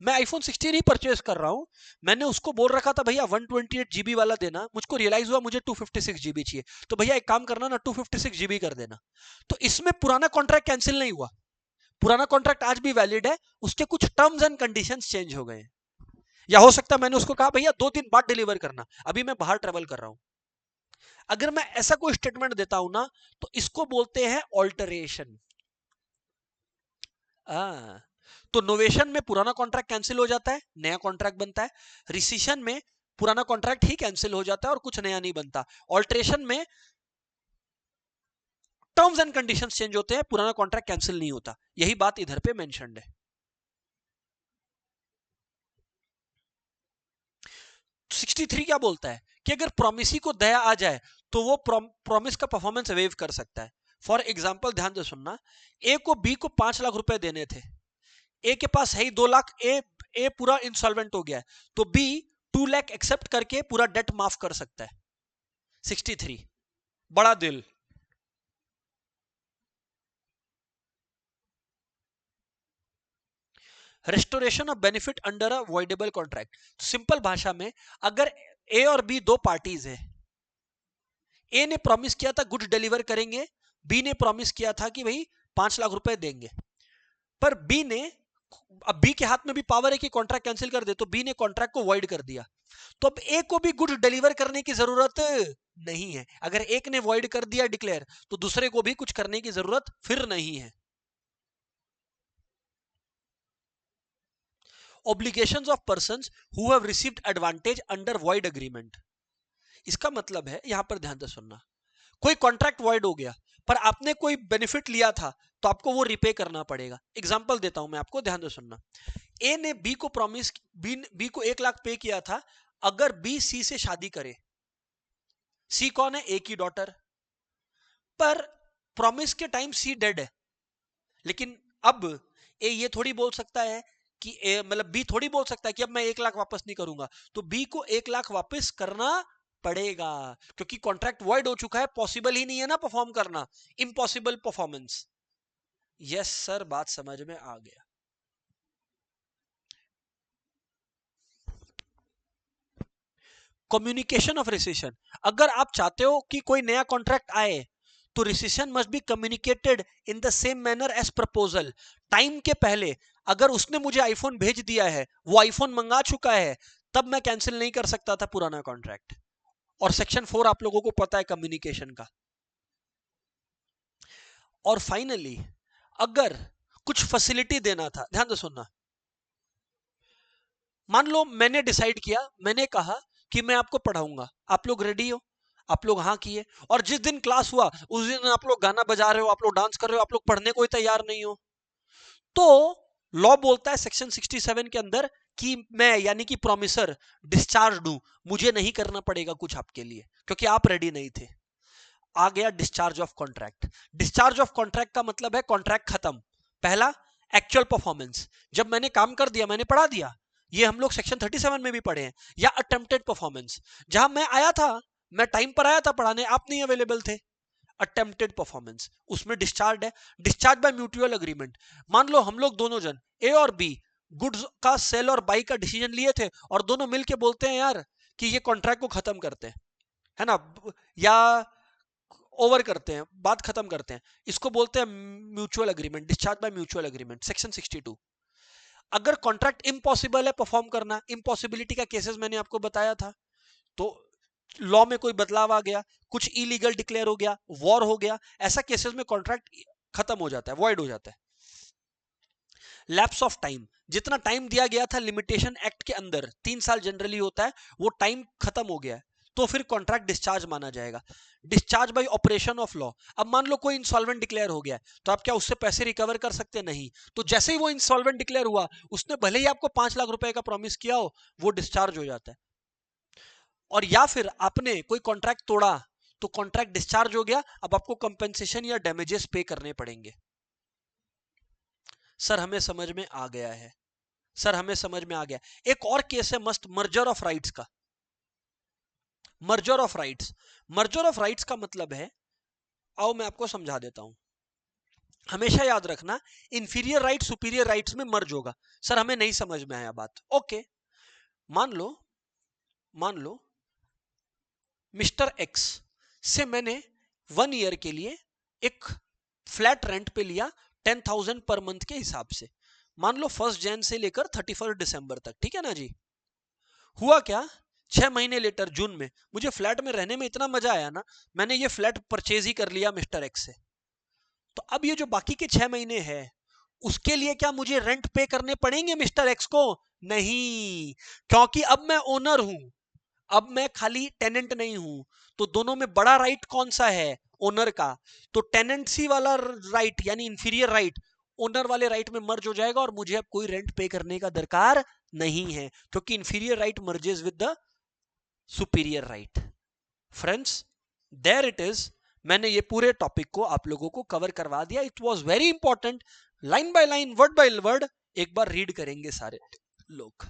मैं आईफोन 16 ही परचेज कर रहा हूं, मैंने उसको बोल रखा था भैया 128 जीबी वाला देना, मुझको रियलाइज हुआ मुझे 256 जीबी चाहिए, तो भैया एक काम करना ना, 256 जीबी कर देना। तो इसमें पुराना कॉन्ट्रैक्ट कैंसिल नहीं हुआ, पुराना कॉन्ट्रैक्ट आज भी वैलिड है, उसके कुछ टर्म्स एंड कंडीशंस चेंज हो गए। या हो सकता है मैंने उसको कहा भैया 2 दिन बाद डिलीवर करना, अभी मैं बाहर ट्रेवल कर रहा हूं। अगर मैं ऐसा कोई स्टेटमेंट देता हूं ना, तो इसको बोलते हैं ऑल्टरेशन। तो नोवेशन में पुराना कॉन्ट्रैक्ट कैंसिल हो जाता है, नया कॉन्ट्रैक्ट बनता है। रिसेशन में पुराना कॉन्ट्रैक्ट ही कैंसिल हो जाता है और कुछ नया नहीं बनता। ऑल्ट्रेशन में टर्म्स एंड कंडीशंस चेंज होते हैं, पुराना कॉन्ट्रैक्ट कैंसिल नहीं होता। यही बात इधर पे मेंशन्ड है। 63 क्या बोलता है कि अगर प्रॉमिसी को दया आ जाए तो वो प्रॉमिस का परफॉर्मेंस वेव कर सकता है। फॉर एग्जाम्पल ध्यान से सुनना, ए को बी को 5 लाख रुपए देने थे, ए के पास है ही 2 लाख, ए पूरा इंसॉल्वेंट हो गया है, तो बी 2 लाख एक्सेप्ट करके पूरा डेट माफ कर सकता है। 63 बड़ा दिल। Restoration of benefit under a voidable contract. Simple भाषा में, अगर ए और बी दो पार्टीज है, ए ने प्रॉमिस किया था गुड्स डिलीवर करेंगे, बी ने प्रॉमिस किया था कि भाई 5 लाख रुपए देंगे, पर बी ने, अब बी के हाथ में भी पावर है कि कॉन्ट्रैक्ट कैंसिल कर दे, तो बी ने कॉन्ट्रैक्ट को वॉइड कर दिया, तो अब ए को भी गुड्स डिलीवर करने की जरूरत नहीं है। अगर एक ने वॉइड कर दिया डिक्लेयर, तो दूसरे को भी कुछ करने की जरूरत फिर नहीं है। Obligations of persons who have received advantage under void agreement। इसका मतलब है, यहां पर ध्यान से सुनना, कोई कॉन्ट्रैक्ट वॉइड हो गया पर आपने कोई बेनिफिट लिया था तो आपको वो रिपे करना पड़ेगा। एग्जांपल देता हूं मैं आपको, ध्यान से सुनना। ए ने बी को प्रॉमिस, बी को 1 लाख पे किया था अगर बी सी से शादी करे। सी कौन है? ए की डॉटर। पर प्रॉमिस के टाइम सी डेड है, लेकिन अब ए ये थोड़ी बोल सकता है कि मतलब बी थोड़ी बोल सकता है कि अब मैं 1 लाख वापस नहीं करूंगा, तो बी को 1 लाख वापस करना पड़ेगा, क्योंकि कॉन्ट्रैक्ट वॉइड हो चुका है, पॉसिबल ही नहीं है ना परफॉर्म करना, इम्पॉसिबल परफॉर्मेंस। यस सर, बात समझ में आ गया। कम्युनिकेशन ऑफ रिसेशन, अगर आप चाहते हो कि कोई नया कॉन्ट्रैक्ट आए तो rescission must be communicated in the same manner as proposal. Time के पहले अगर उसने मुझे आईफोन भेज दिया है, वो आईफोन मंगा चुका है, तब मैं कैंसिल नहीं कर सकता था पुराना कॉन्ट्रैक्ट। और सेक्शन 4 आप लोगों को पता है कम्युनिकेशन का। और फाइनली, अगर कुछ फैसिलिटी देना था, ध्यान से सुनना, मान लो मैंने डिसाइड किया, मैंने कहा कि मैं आपको पढ़ाऊंगा, आप लोग रेडी हो? आप लोग हाँ किए, और जिस दिन क्लास हुआ उस दिन आप लोग गाना बजा रहे हो, आप लोग डांस कर रहे हो, आप लोग पढ़ने को ही तैयार नहीं हो, तो लॉ बोलता है सेक्शन 67 के अंदर कि मैं, यानी कि प्रॉमिसर, डिस्चार्ज दूं, मुझे नहीं करना पड़ेगा कुछ आपके लिए, क्योंकि आप रेडी नहीं थे। आ गया discharge of contract. Discharge of contract का मतलब है कॉन्ट्रैक्ट खत्म। पहला, एक्चुअल परफॉर्मेंस, जब मैंने काम कर दिया, मैंने पढ़ा दिया, ये हम लोग सेक्शन 37 में भी पढ़े हैं। या अटेम्प्टेड परफॉर्मेंस, जहां मैं आया था, मैं टाइम पर आया था पढ़ाने, आप नहीं अवेलेबल थे, अटेम्प्टेड परफॉर्मेंस, उसमें डिस्चार्ज है। डिस्चार्ज बाय म्यूचुअल अग्रीमेंट, मान लो हम लोग दोनों जन, ए और बी, गुड्स का सेल और बाई का डिसीजन लिए थे, और दोनों मिलके बोलते हैं यार कि ये कॉन्ट्रैक्ट को खत्म करते हैं, है ना, या ओवर करते हैं, बात खत्म करते हैं, इसको बोलते हैं mutual agreement, discharge by mutual agreement, section 62। अगर कॉन्ट्रैक्ट इम्पॉसिबल है परफॉर्म करना, इम्पॉसिबिलिटी का केसेस मैंने आपको बताया था, तो लॉ में कोई बदलाव आ गया, कुछ इलीगल डिक्लेयर हो गया, वॉर हो गया, ऐसा केसेस में कॉन्ट्रैक्ट खत्म हो जाता है, वॉइड हो जाता है। लैप्स ऑफ टाइम, जितना टाइम दिया गया था लिमिटेशन एक्ट के अंदर, 3 साल जनरली होता है, वो टाइम खत्म हो गया है, तो फिर कॉन्ट्रैक्ट डिस्चार्ज माना जाएगा। Discharge by operation of law, अब मान लो कोई इंसॉल्वेंट डिक्लेयर हो गया है, तो आप क्या उससे पैसे रिकवर कर सकते? नहीं। तो जैसे ही वो इंसॉल्वेंट डिक्लेयर हुआ, उसने भले ही आपको 5 लाख रुपए का प्रॉमिस किया हो, वो डिस्चार्ज हो जाता है। और या फिर आपने कोई कॉन्ट्रैक्ट तोड़ा, तो कॉन्ट्रैक्ट डिस्चार्ज हो गया, अब आपको कंपेंसेशन या डैमेजेस पे करने पड़ेंगे। सर हमें समझ में आ गया है, सर हमें समझ में आ गया। एक और केस है मस्ट, मर्जर ऑफ राइट्स का। Merger of rights, merger of rights का मतलब है, आओ मैं आपको समझा देता हूं। हमेशा याद रखना, इंफीरियर राइट सुपीरियर राइट्स में मर्ज होगा। सर हमें नहीं समझ में आया बात, ओके। मान लो मिस्टर एक्स से मैंने 1 ईयर के लिए एक फ्लैट रेंट पे लिया 10,000 पर मंथ के हिसाब से, मान लो 1 जैन से लेकर 31 दिसंबर तक, ठीक है ना जी। हुआ क्या, 6 महीने लेटर जून में मुझे फ्लैट में रहने में इतना मजा आया ना, मैंने ये फ्लैट परचेज ही कर लिया मिस्टर एक्स से। तो अब ये जो बाकी के 6 महीने हैं, उसके लिए क्या मुझे रेंट पे करने पड़ेंगे मिस्टर एक्स को? नहीं, क्योंकि अब मैं ओनर हूं, अब मैं खाली टेनेंट नहीं हूं, तो दोनों में बड़ा राइट कौन सा है? ओनर का। तो टेनेंसी वाला राइट यानी इंफीरियर राइट ओनर वाले राइट में मर्ज हो जाएगा और मुझे अब कोई रेंट पे करने का दरकार नहीं है, क्योंकि inferior right merges with the superior right. Friends, there it is. मैंने ये पूरे टॉपिक को आप लोगों को कवर करवा दिया। It was very important, line by line, word by word एक बार रीड करेंगे सारे लोग।